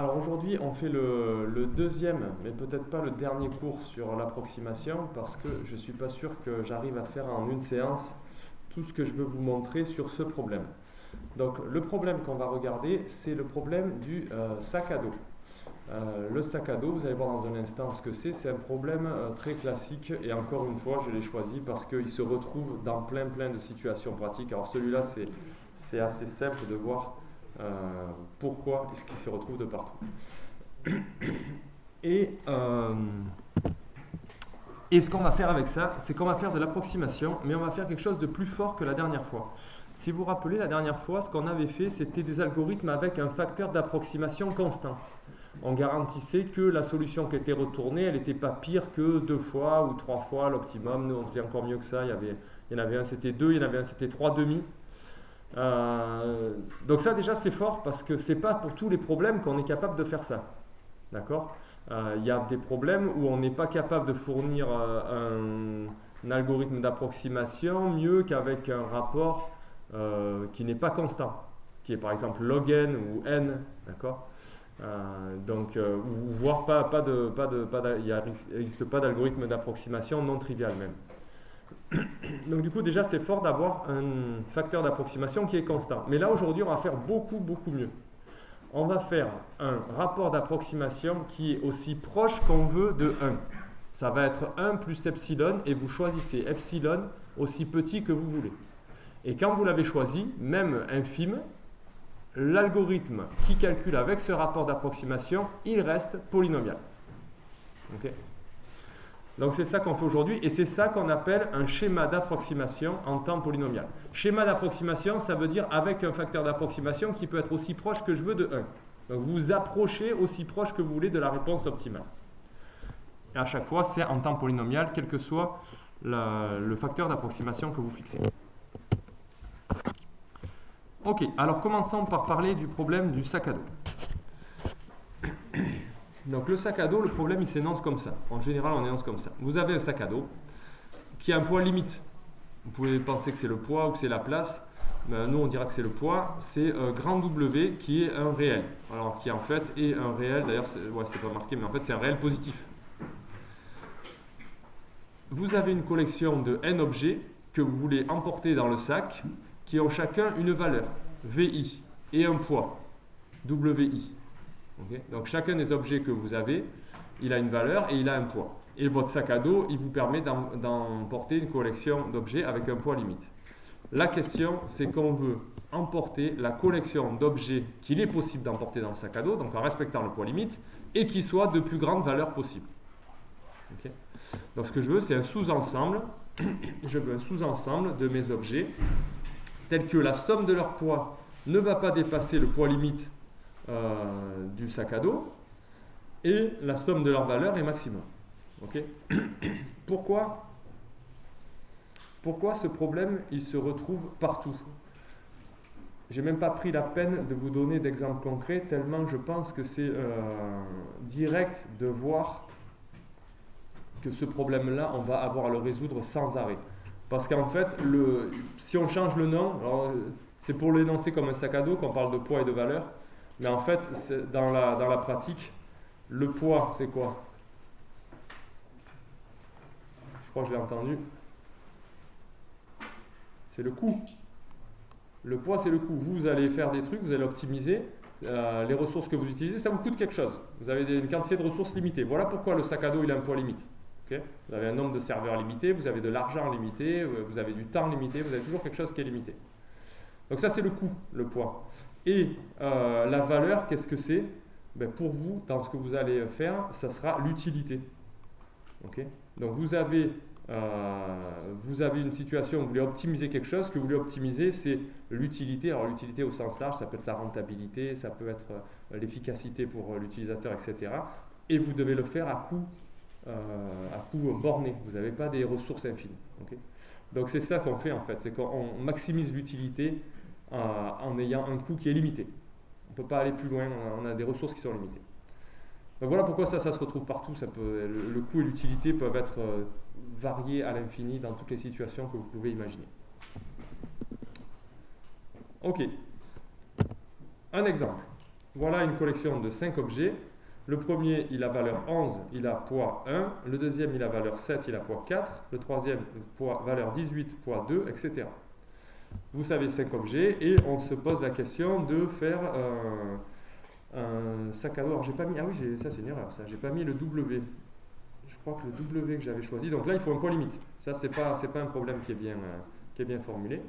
Alors aujourd'hui, on fait le deuxième, mais peut-être pas le dernier cours sur l'approximation, parce que je ne suis pas sûr que j'arrive à faire en une séance tout ce que je veux vous montrer sur ce problème. Donc le problème qu'on va regarder, c'est le problème du sac à dos. Le sac à dos, vous allez voir dans un instant ce que c'est un problème très classique, et encore une fois, je l'ai choisi parce qu'il se retrouve dans plein de situations pratiques. Alors celui-là, c'est assez simple de voir pourquoi est-ce qu'il se retrouve de partout. Et ce qu'on va faire avec ça, c'est qu'on va faire de l'approximation, mais on va faire quelque chose de plus fort que la dernière fois. Si vous vous rappelez, la dernière fois, ce qu'on avait fait, c'était des algorithmes avec un facteur d'approximation constant. On garantissait que la solution qui était retournée, elle n'était pas pire que 2 fois ou 3 fois l'optimum. Nous, on faisait encore mieux que ça. Il y en avait un, c'était 2, il y en avait un, c'était 3 demi. Donc ça, déjà, c'est fort parce que ce n'est pas pour tous les problèmes qu'on est capable de faire ça. D'accord ? Il y a des problèmes où on n'est pas capable de fournir un algorithme d'approximation mieux qu'avec un rapport qui n'est pas constant, qui est par exemple log n ou n, d'accord ? Voire il n'existe pas d'algorithme d'approximation non trivial même. Donc du coup déjà c'est fort d'avoir un facteur d'approximation qui est constant. Mais là aujourd'hui on va faire beaucoup mieux. On va faire un rapport d'approximation qui est aussi proche qu'on veut de 1. Ça va être 1 plus epsilon et vous choisissez epsilon aussi petit que vous voulez. Et quand vous l'avez choisi, même infime, l'algorithme qui calcule avec ce rapport d'approximation, il reste polynomial. Okay ? Donc c'est ça qu'on fait aujourd'hui et c'est ça qu'on appelle un schéma d'approximation en temps polynomial. Schéma d'approximation, ça veut dire avec un facteur d'approximation qui peut être aussi proche que je veux de 1. Donc vous vous approchez aussi proche que vous voulez de la réponse optimale. Et à chaque fois, c'est en temps polynomial, quel que soit le facteur d'approximation que vous fixez. Ok, alors commençons par parler du problème du sac à dos. Donc le sac à dos, le problème il s'énonce comme ça. En général, on énonce comme ça. Vous avez un sac à dos qui a un poids limite. Vous pouvez penser que c'est le poids ou que c'est la place. Mais nous, on dira que c'est le poids. C'est grand W qui est un réel. Alors qui en fait est un réel. D'ailleurs, c'est pas marqué, mais en fait c'est un réel positif. Vous avez une collection de n objets que vous voulez emporter dans le sac, qui ont chacun une valeur, VI, et un poids, WI. Okay ? Donc chacun des objets que vous avez, il a une valeur et il a un poids. Et votre sac à dos, il vous permet d'emporter une collection d'objets avec un poids limite. La question, c'est qu'on veut emporter la collection d'objets qu'il est possible d'emporter dans le sac à dos, donc en respectant le poids limite, et qui soit de plus grande valeur possible. Okay ? Donc ce que je veux, c'est un sous-ensemble. Je veux un sous-ensemble de mes objets tel que la somme de leur poids ne va pas dépasser le poids limite du sac à dos et la somme de leur valeur est maximum. Okay ? Pourquoi ce problème il se retrouve partout ? J'ai même pas pris la peine de vous donner d'exemples concrets tellement je pense que c'est direct de voir que ce problème-là, on va avoir à le résoudre sans arrêt. Parce qu'en fait, si on change le nom, alors, c'est pour l'énoncer comme un sac à dos qu'on parle de poids et de valeur, mais en fait, dans la pratique, le poids, c'est quoi ? Je crois que je l'ai entendu. C'est le coût. Le poids, c'est le coût. Vous allez faire des trucs, vous allez optimiser les ressources que vous utilisez, ça vous coûte quelque chose. Vous avez une quantité de ressources limitée. Voilà pourquoi le sac à dos, il a un poids limite. Okay ? Vous avez un nombre de serveurs limité, vous avez de l'argent limité, vous avez du temps limité, vous avez toujours quelque chose qui est limité. Donc ça, c'est le coût, le poids. Et la valeur, qu'est-ce que c'est ? Pour vous, dans ce que vous allez faire, ça sera l'utilité. Okay ? Donc vous avez une situation où vous voulez optimiser quelque chose. Ce que vous voulez optimiser, c'est l'utilité. Alors l'utilité au sens large, ça peut être la rentabilité, ça peut être l'efficacité pour l'utilisateur, etc. Et vous devez le faire à coût borné. Vous n'avez pas des ressources infinies. Okay ? Donc c'est ça qu'on fait en fait, c'est qu'on maximise l'utilité en ayant un coût qui est limité. On ne peut pas aller plus loin, on a des ressources qui sont limitées. Donc voilà pourquoi ça se retrouve partout. Le coût et l'utilité peuvent être variés à l'infini dans toutes les situations que vous pouvez imaginer. Ok. Un exemple. voilà une collection de 5 objets. Le premier, il a valeur 11, il a poids 1. Le deuxième, il a valeur 7, il a poids 4. Le troisième, valeur 18, poids 2, etc. Vous savez 5 objets et on se pose la question de faire un sac à dos. Alors j'ai pas mis, ah oui, ça c'est une erreur, ça. J'ai pas mis le W. Je crois que le W que j'avais choisi. Donc là, il faut un poids limite. Ça, c'est pas un problème qui est bien formulé.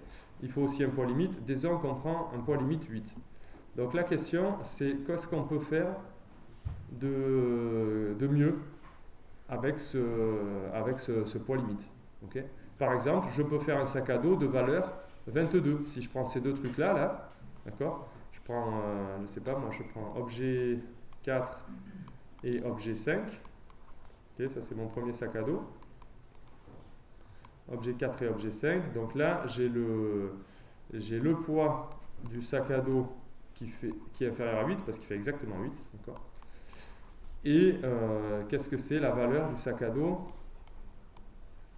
Il faut aussi un poids limite. Disons qu'on prend un poids limite 8. Donc la question, c'est qu'est-ce qu'on peut faire de mieux avec ce poids limite. Okay. Par exemple, je peux faire un sac à dos de valeur 22. Si je prends ces deux trucs-là, là, d'accord, je prends, je sais pas, moi je prends objet 4 et objet 5. Okay, ça c'est mon premier sac à dos. Objet 4 et objet 5. Donc là, j'ai le poids du sac à dos qui est inférieur à 8, parce qu'il fait exactement 8. D'accord. Et qu'est-ce que c'est la valeur du sac à dos?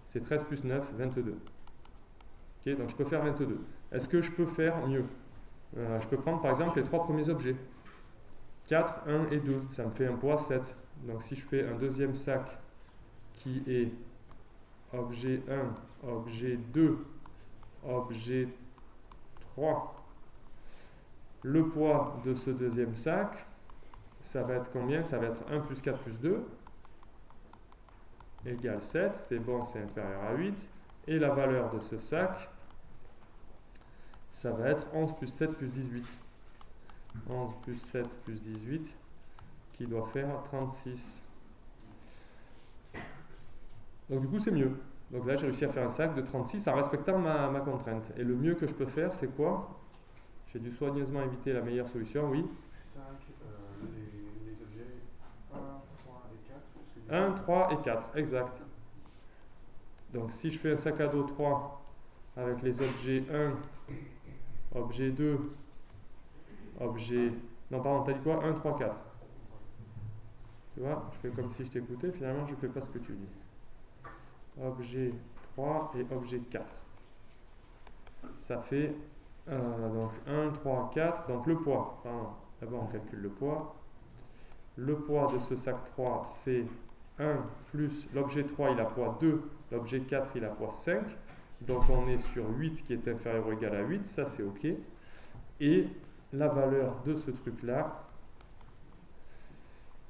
C'est 13 plus 9, 22. Okay, donc je peux faire 22. Est-ce que je peux faire mieux? Je peux prendre par exemple les 3 premiers objets. 4, 1 et 2. Ça me fait un poids 7. Donc si je fais un deuxième sac qui est objet 1, objet 2, objet 3, le poids de ce deuxième sac, ça va être combien? Ça va être 1 plus 4 plus 2 égale 7. C'est bon, c'est inférieur à 8. Et la valeur de ce sac, ça va être 11 plus 7 plus 18. 11 plus 7 plus 18 qui doit faire 36. Donc du coup, c'est mieux. Donc là, j'ai réussi à faire un sac de 36 en respectant ma contrainte. Et le mieux que je peux faire, c'est quoi? J'ai dû soigneusement éviter la meilleure solution, oui. 1, 3 et 4, exact. Donc si je fais un sac à dos 3 avec les objets 1, objet 2, objet... Non, pardon, t'as dit quoi? 1, 3, 4. Tu vois, je fais comme si je t'écoutais, finalement je ne fais pas ce que tu dis. Objet 3 et objet 4. Ça fait donc 1, 3, 4. Donc le poids, pardon, d'abord on calcule le poids. Le poids de ce sac 3, c'est 1 plus l'objet 3, il a poids 2, l'objet 4, il a poids 5. Donc on est sur 8 qui est inférieur ou égal à 8, ça c'est OK. Et la valeur de ce truc-là,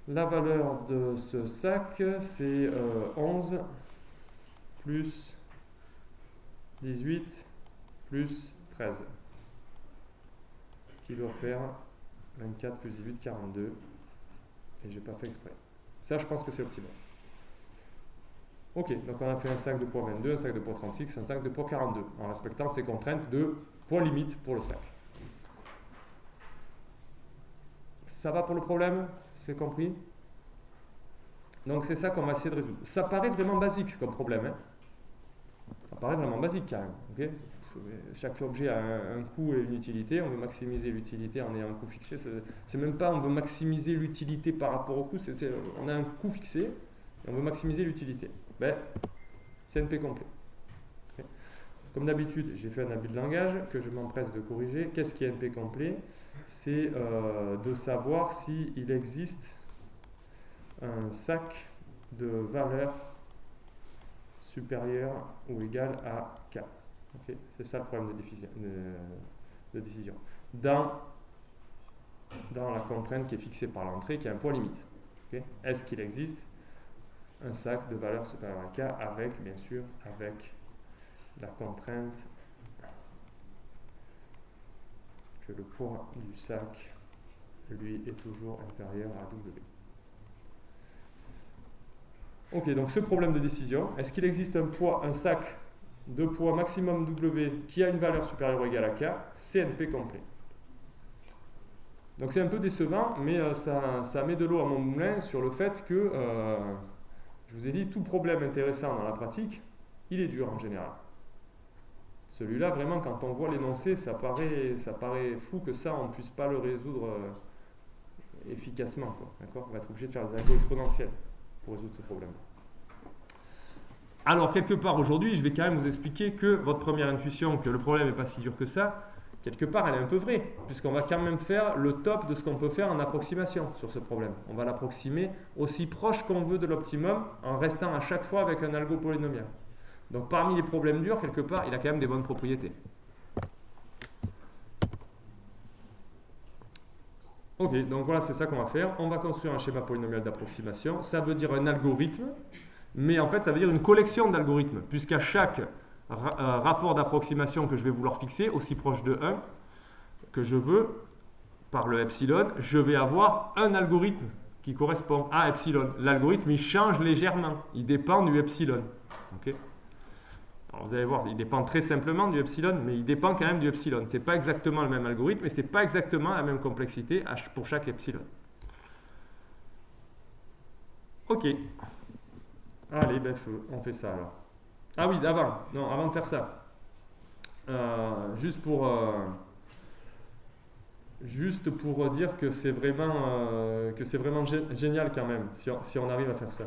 la valeur de ce sac, c'est 11 plus 18 plus 13, qui doit faire 24 plus 18, 42. Et j'ai pas fait exprès. Ça, je pense que c'est optimal. Ok, donc on a fait un sac de poids 22, un sac de poids 36, un sac de poids 42, en respectant ces contraintes de poids limite pour le sac. Ça va pour le problème? C'est compris? Donc c'est ça qu'on va essayer de résoudre. Ça paraît vraiment basique comme problème. Hein, ça paraît vraiment basique quand même. Okay, chaque objet a un coût et une utilité. On veut maximiser l'utilité en ayant un coût fixé. C'est même pas on veut maximiser l'utilité par rapport au coût. On a un coût fixé et on veut maximiser l'utilité. Ben, CNP complet. Okay. Comme d'habitude, j'ai fait un abus de langage que je m'empresse de corriger. Qu'est-ce qui est NP complet? C'est de savoir s'il existe un sac de valeur supérieure ou égale à K. Okay. C'est ça le problème de décision. Dans la contrainte qui est fixée par l'entrée, qui a un poids limite. Okay. Est-ce qu'il existe un sac de valeur supérieure à K avec, bien sûr, avec la contrainte que le poids du sac, lui, est toujours inférieur à W. Ok, donc ce problème de décision, est-ce qu'il existe un sac de poids maximum W qui a une valeur supérieure ou égale à K? CNP complet. Donc c'est un peu décevant, mais ça met de l'eau à mon moulin sur le fait que, je vous ai dit, tout problème intéressant dans la pratique, il est dur en général. Celui-là, vraiment, quand on voit l'énoncé, ça paraît fou que ça, on ne puisse pas le résoudre efficacement. Quoi, d'accord? On va être obligé de faire des algos exponentiels pour résoudre ce problème. Alors, quelque part aujourd'hui, je vais quand même vous expliquer que votre première intuition, que le problème n'est pas si dur que ça, quelque part, elle est un peu vraie, puisqu'on va quand même faire le top de ce qu'on peut faire en approximation sur ce problème. On va l'approximer aussi proche qu'on veut de l'optimum, en restant à chaque fois avec un algo polynomial. Donc parmi les problèmes durs, quelque part, il a quand même des bonnes propriétés. Ok, donc voilà, c'est ça qu'on va faire. On va construire un schéma polynomial d'approximation. Ça veut dire un algorithme, mais en fait, ça veut dire une collection d'algorithmes, puisqu'à chaque rapport d'approximation que je vais vouloir fixer, aussi proche de 1 que je veux, par le epsilon, je vais avoir un algorithme qui correspond à epsilon. L'algorithme, il change légèrement. Il dépend du epsilon. Okay. Alors vous allez voir, il dépend très simplement du epsilon, mais il dépend quand même du epsilon. Ce n'est pas exactement le même algorithme et ce n'est pas exactement la même complexité pour chaque epsilon. Ok. Allez, ben on fait ça alors. Ah oui, avant de faire ça. Juste pour dire que c'est vraiment génial quand même, si on arrive à faire ça.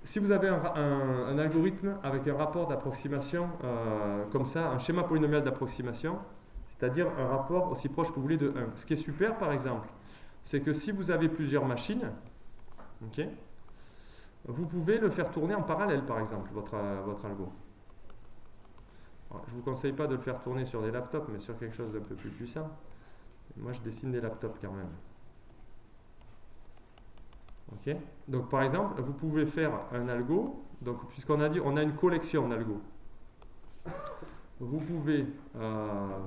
Si vous avez un algorithme avec un rapport d'approximation comme ça, un schéma polynomial d'approximation, c'est-à-dire un rapport aussi proche que vous voulez de 1. Ce qui est super par exemple, c'est que si vous avez plusieurs machines, okay, vous pouvez le faire tourner en parallèle par exemple, votre algo. Alors, je ne vous conseille pas de le faire tourner sur des laptops, mais sur quelque chose d'un peu plus puissant. Moi je dessine des laptops quand même. Okay. Donc par exemple, vous pouvez faire un algo, donc puisqu'on a dit on a une collection d'algos, vous pouvez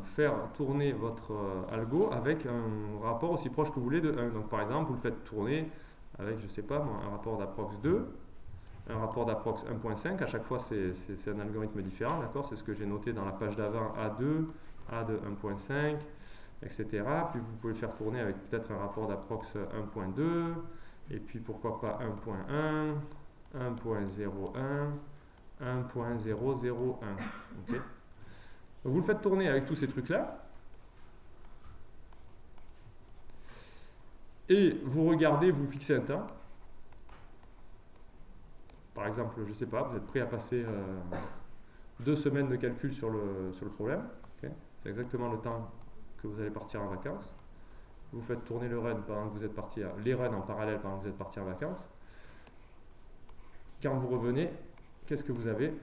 faire tourner votre algo avec un rapport aussi proche que vous voulez de 1. Donc par exemple, vous le faites tourner avec, je sais pas moi, un rapport d'approx 2, un rapport d'approx 1.5, à chaque fois c'est un algorithme différent, d'accord? C'est ce que j'ai noté dans la page d'avant, A2, A de 1.5, etc. Puis vous pouvez le faire tourner avec peut-être un rapport d'approx 1.2, et puis pourquoi pas 1.1, 1.01, 1.001. Okay. Vous le faites tourner avec tous ces trucs-là. Et vous regardez, vous fixez un temps. Par exemple, je ne sais pas, vous êtes prêt à passer 2 semaines de calcul sur le problème. Okay. C'est exactement le temps que vous allez partir en vacances. Vous faites tourner le run pendant que vous êtes parti, les runs en parallèle pendant que vous êtes parti en vacances. Quand vous revenez, qu'est-ce que vous avez?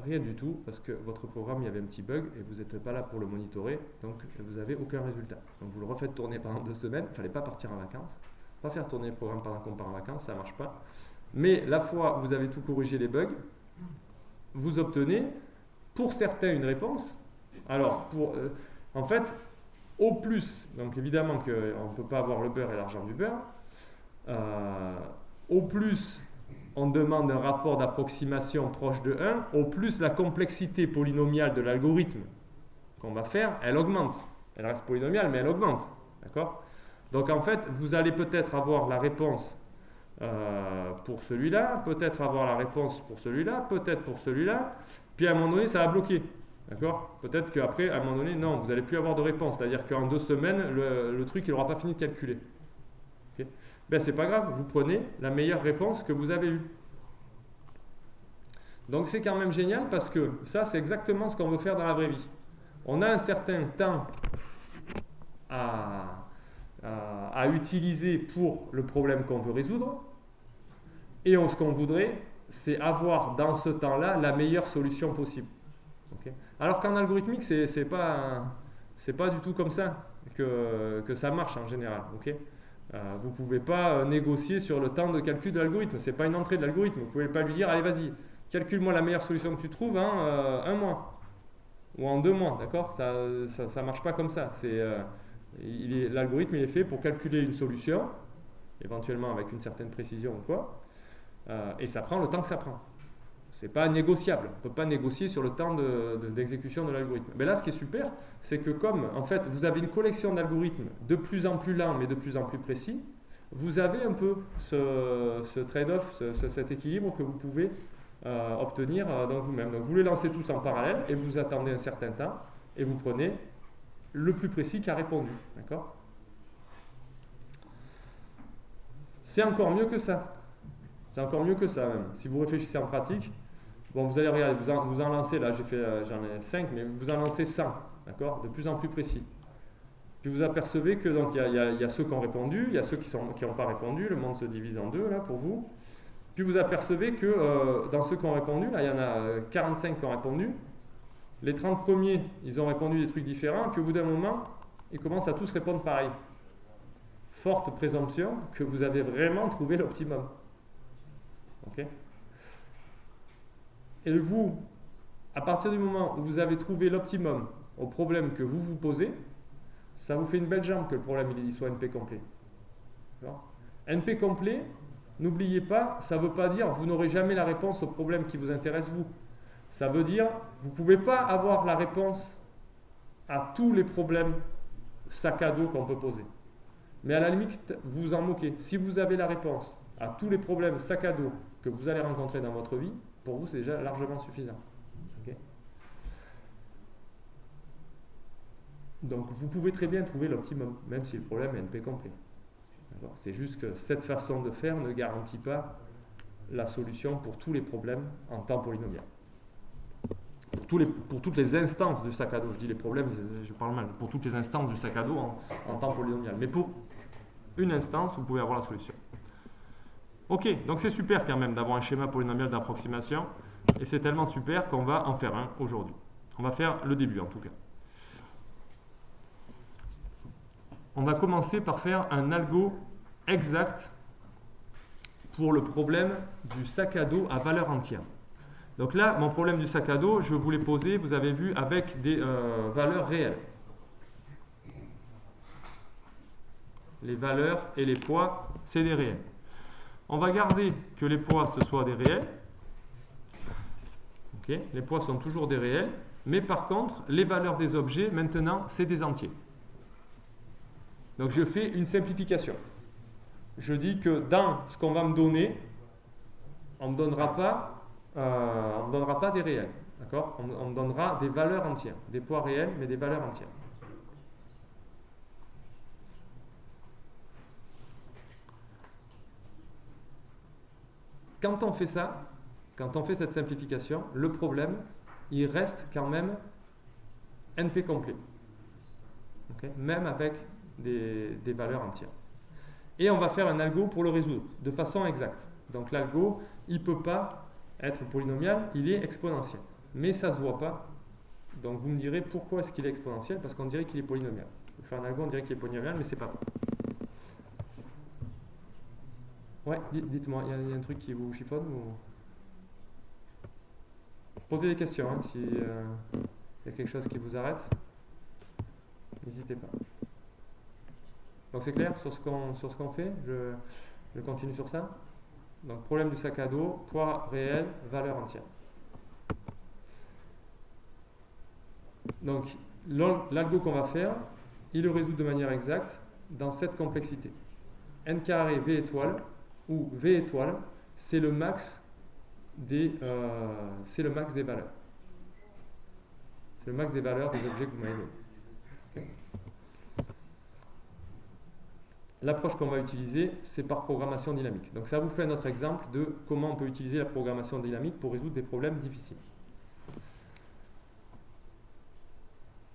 Rien du tout, parce que votre programme, il y avait un petit bug et vous n'êtes pas là pour le monitorer, donc vous n'avez aucun résultat. Donc vous le refaites tourner pendant 2 semaines, il ne fallait pas partir en vacances, pas faire tourner le programme pendant qu'on part en vacances, ça ne marche pas. Mais la fois où vous avez tout corrigé les bugs, vous obtenez pour certains une réponse. Alors, en fait, au plus, donc évidemment qu'on ne peut pas avoir le beurre et l'argent du beurre, au plus on demande un rapport d'approximation proche de 1, au plus la complexité polynomiale de l'algorithme qu'on va faire, elle augmente. Elle reste polynomiale, mais elle augmente. D'accord? Donc en fait, vous allez peut-être avoir la réponse pour celui-là, peut-être avoir la réponse pour celui-là, peut-être pour celui-là, puis à un moment donné, ça va bloquer. D'accord? Peut-être qu'après, à un moment donné, non, vous n'allez plus avoir de réponse. C'est-à-dire qu'en 2 semaines, le truc, il n'aura pas fini de calculer. Okay? Ben, c'est pas grave, vous prenez la meilleure réponse que vous avez eue. Donc c'est quand même génial parce que ça, c'est exactement ce qu'on veut faire dans la vraie vie. On a un certain temps à utiliser pour le problème qu'on veut résoudre. Et ce qu'on voudrait, c'est avoir dans ce temps-là la meilleure solution possible. Okay. Alors qu'en algorithmique, c'est pas du tout comme ça que ça marche en général. Okay. Vous ne pouvez pas négocier sur le temps de calcul de l'algorithme. Ce n'est pas une entrée de l'algorithme. Vous ne pouvez pas lui dire, allez vas-y, calcule-moi la meilleure solution que tu trouves en 1 mois ou en 2 mois. D'accord? Ça ne marche pas comme ça. L'algorithme il est fait pour calculer une solution, éventuellement avec une certaine précision ou quoi, et ça prend le temps que ça prend. C'est pas négociable. On ne peut pas négocier sur le temps d'exécution de l'algorithme. Mais là, ce qui est super, c'est que comme en fait vous avez une collection d'algorithmes de plus en plus lents mais de plus en plus précis, vous avez un peu ce trade-off, cet équilibre que vous pouvez obtenir dans vous-même. Donc vous les lancez tous en parallèle et vous attendez un certain temps et vous prenez le plus précis qui a répondu. D'accord? C'est encore mieux que ça. C'est encore mieux que ça même. Si vous réfléchissez en pratique, Bon, vous allez regarder, vous en lancez, là j'en ai 5, mais vous en lancez 100, d'accord, de plus en plus précis. Puis vous apercevez que donc il y a ceux qui ont répondu, il y a ceux qui n'ont pas répondu, le monde se divise en deux là pour vous. Puis vous apercevez que dans ceux qui ont répondu, là il y en a 45 qui ont répondu. Les 30 premiers, ils ont répondu des trucs différents, puis au bout d'un moment, ils commencent à tous répondre pareil. Forte présomption que vous avez vraiment trouvé l'optimum. Ok ? Et vous, à partir du moment où vous avez trouvé l'optimum au problème que vous vous posez, ça vous fait une belle jambe que le problème il soit NP complet. Alors, NP complet, n'oubliez pas, ça ne veut pas dire que vous n'aurez jamais la réponse au problème qui vous intéresse vous. Ça veut dire vous ne pouvez pas avoir la réponse à tous les problèmes sac à dos qu'on peut poser. Mais à la limite, vous vous en moquez. Si vous avez la réponse à tous les problèmes sac à dos que vous allez rencontrer dans votre vie, pour vous c'est déjà largement suffisant. Okay ? Donc vous pouvez très bien trouver l'optimum, même si le problème est NP complet. C'est juste que cette façon de faire ne garantit pas la solution pour tous les problèmes en temps polynomial. Pour toutes les instances du sac à dos, je dis les problèmes, je parle mal, pour toutes les instances du sac à dos en temps polynomial. Mais pour une instance, vous pouvez avoir la solution. Ok, donc c'est super quand même d'avoir un schéma polynomial d'approximation, et c'est tellement super qu'on va en faire un aujourd'hui. On va faire le début en tout cas. On va commencer par faire un algo exact pour le problème du sac à dos à valeur entière. Donc là, mon problème du sac à dos, je vous l'ai posé, vous avez vu, avec des valeurs réelles. Les valeurs et les poids, c'est des réels. On va garder que les poids, ce soient des réels. Okay. Les poids sont toujours des réels. Mais par contre, les valeurs des objets, maintenant, c'est des entiers. Donc je fais une simplification. Je dis que dans ce qu'on va me donner, on ne me donnera pas des réels. D'accord ? On me donnera des valeurs entières. Des poids réels, mais des valeurs entières. Quand on fait ça, quand on fait cette simplification, le problème, il reste quand même NP complet. Okay ? Même avec des valeurs entières. Et on va faire un algo pour le résoudre de façon exacte. Donc l'algo, il ne peut pas être polynomial, il est exponentiel. Mais ça ne se voit pas. Donc vous me direz pourquoi est-ce qu'il est exponentiel ? Parce qu'on dirait qu'il est polynomial. Pour faire un algo, on dirait qu'il est polynomial, mais ce n'est pas vrai. Ouais, dites-moi, il y a un truc qui vous chiffonne ou... Posez des questions, hein, si y a quelque chose qui vous arrête. N'hésitez pas. Donc c'est clair sur ce qu'on fait, je continue sur ça. Donc problème du sac à dos, poids réel, valeur entière. Donc l'algo qu'on va faire, il le résout de manière exacte dans cette complexité. N carré V étoile, où V étoile, c'est le max des valeurs. C'est le max des valeurs des objets que vous m'avez donnés. Okay. L'approche qu'on va utiliser, c'est par programmation dynamique. Donc ça vous fait un autre exemple de comment on peut utiliser la programmation dynamique pour résoudre des problèmes difficiles.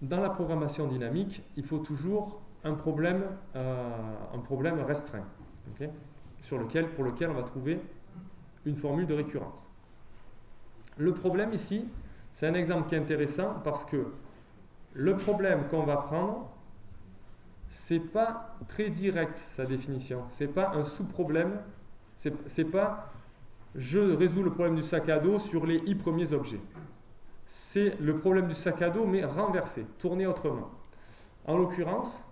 Dans la programmation dynamique, il faut toujours un problème restreint, okay, pour lequel on va trouver une formule de récurrence. Le problème ici, c'est un exemple qui est intéressant parce que le problème qu'on va prendre, c'est pas très direct sa définition. C'est pas un sous-problème. C'est pas je résous le problème du sac à dos sur les i premiers objets. C'est le problème du sac à dos mais renversé, tourné autrement. En l'occurrence,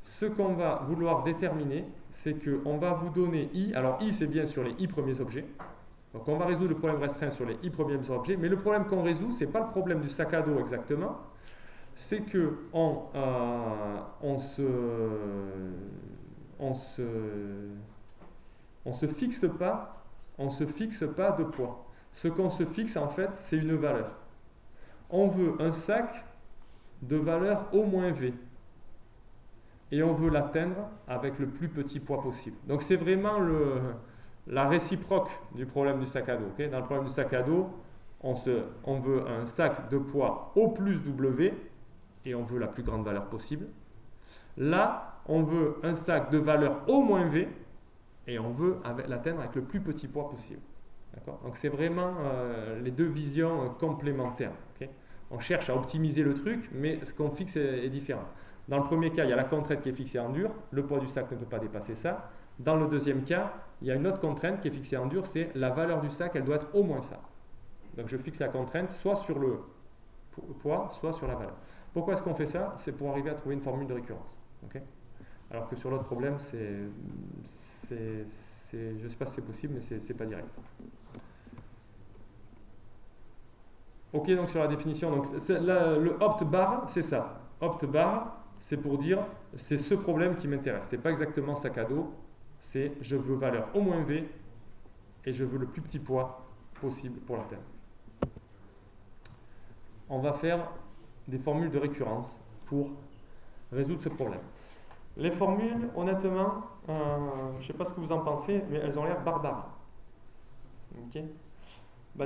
ce qu'on va vouloir déterminer, c'est qu'on va vous donner i. Alors i, c'est bien sur les i premiers objets. Donc on va résoudre le problème restreint sur les i premiers objets. Mais le problème qu'on résout, c'est pas le problème du sac à dos exactement. C'est que on se fixe pas de poids. Ce qu'on se fixe en fait, c'est une valeur. On veut un sac de valeur au moins V. Et on veut l'atteindre avec le plus petit poids possible. Donc c'est vraiment la réciproque du problème du sac à dos. Okay, dans le problème du sac à dos, on veut un sac de poids O plus W et on veut la plus grande valeur possible. Là, on veut un sac de valeur O moins V et on veut l'atteindre avec le plus petit poids possible. D'accord ? Donc c'est vraiment les deux visions complémentaires. Okay ? On cherche à optimiser le truc, mais ce qu'on fixe est différent. Dans le premier cas, il y a la contrainte qui est fixée en dur, le poids du sac ne peut pas dépasser ça. Dans le deuxième cas, il y a une autre contrainte qui est fixée en dur, c'est la valeur du sac, elle doit être au moins ça. Donc je fixe la contrainte soit sur le poids, soit sur la valeur. Pourquoi est-ce qu'on fait ça ? C'est pour arriver à trouver une formule de récurrence. Okay ? Alors que sur l'autre problème, je ne sais pas si c'est possible, mais c'est pas direct. Ok, donc sur la définition, donc le opt bar, c'est ça. Opt bar, c'est pour dire, c'est ce problème qui m'intéresse. C'est pas exactement sac à dos, c'est je veux valeur au moins V et je veux le plus petit poids possible pour l'atteindre. On va faire des formules de récurrence pour résoudre ce problème. Les formules, honnêtement, je ne sais pas ce que vous en pensez, mais elles ont l'air barbares. Okay ?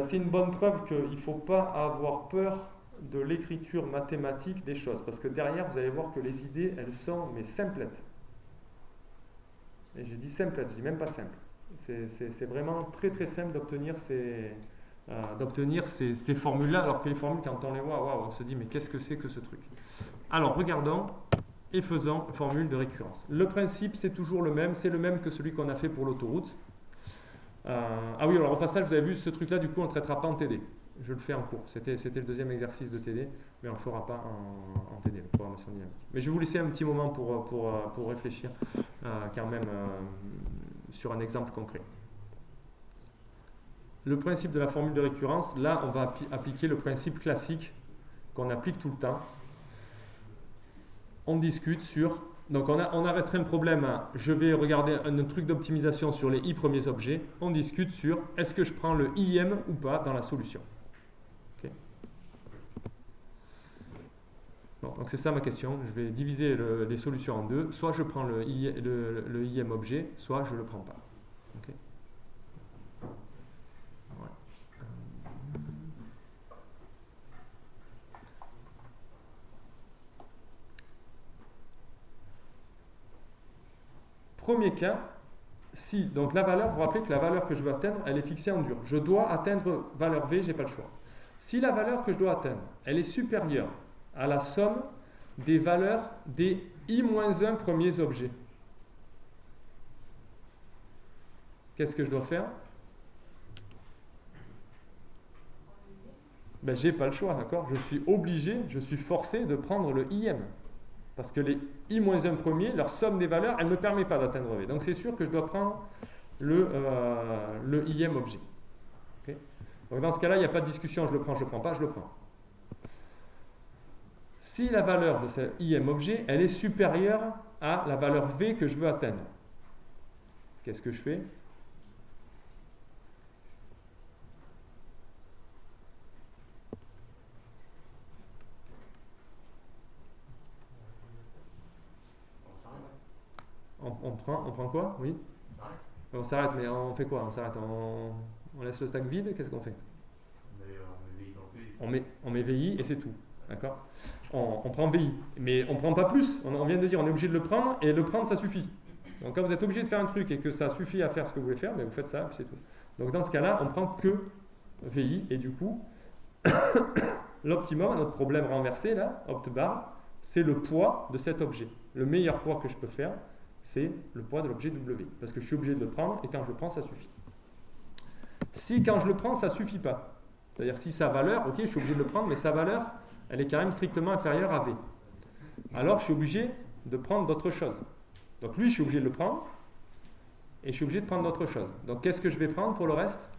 C'est une bonne preuve qu'il ne faut pas avoir peur de l'écriture mathématique des choses, parce que derrière, vous allez voir que les idées, elles sont simplettes. Et j'ai dit simplettes, je ne dis même pas simple. C'est vraiment très très simple d'obtenir ces formules-là, alors que les formules, quand on les voit, on se dit mais qu'est-ce que c'est que ce truc ? Alors regardons et faisons formule de récurrence. Le principe, c'est toujours le même, c'est le même que celui qu'on a fait pour l'autoroute. Ah oui, alors au passage, vous avez vu ce truc-là, du coup, on ne traitera pas en TD. Je le fais en cours. C'était le deuxième exercice de TD, mais on ne le fera pas en TD, programmation dynamique. Mais je vais vous laisser un petit moment pour réfléchir quand même sur un exemple concret. Le principe de la formule de récurrence, là, on va appliquer le principe classique qu'on applique tout le temps. On discute sur... Donc on a restreint le problème à je vais regarder un truc d'optimisation sur les i premiers objets. On discute sur est-ce que je prends le im ou pas dans la solution. Okay. Bon, donc c'est ça ma question. Je vais diviser les solutions en deux. Soit je prends le im objet, soit je ne le prends pas. Okay. Ouais. Premier cas, si, donc la valeur, vous vous rappelez que la valeur que je veux atteindre, elle est fixée en dur. Je dois atteindre valeur V, je n'ai pas le choix. Si la valeur que je dois atteindre, elle est supérieure à la somme des valeurs des i-1 premiers objets, qu'est-ce que je dois faire ? Je n'ai pas le choix, d'accord ? Je suis obligé, je suis forcé de prendre le im. Parce que les i-1 premiers, leur somme des valeurs, elle ne me permet pas d'atteindre V. Donc c'est sûr que je dois prendre le im objet. Okay. Donc dans ce cas-là, il n'y a pas de discussion, je le prends, je ne le prends pas, je le prends. Si la valeur de ce im objet, elle est supérieure à la valeur V que je veux atteindre, qu'est-ce que je fais ? On prend quoi ? Oui ? On s'arrête, mais on fait quoi ? On s'arrête, on laisse le sac vide, qu'est-ce qu'on fait ? On met VI et c'est tout. D'accord ? On prend VI, mais on ne prend pas plus. On vient de dire on est obligé de le prendre et le prendre ça suffit. Donc quand vous êtes obligé de faire un truc et que ça suffit à faire ce que vous voulez faire, vous faites ça et puis c'est tout. Donc dans ce cas-là, on prend que VI et du coup, l'optimum, notre problème renversé là, opt bar, c'est le poids de cet objet. Le meilleur poids que je peux faire, c'est le poids de l'objet W. Parce que je suis obligé de le prendre et quand je le prends, ça suffit. Si quand je le prends, ça ne suffit pas, c'est-à-dire si sa valeur, ok, je suis obligé de le prendre, mais sa valeur, elle est quand même strictement inférieure à V. Alors je suis obligé de prendre d'autres choses. Donc lui, je suis obligé de le prendre et je suis obligé de prendre d'autres choses. Donc qu'est-ce que je vais prendre pour le reste ?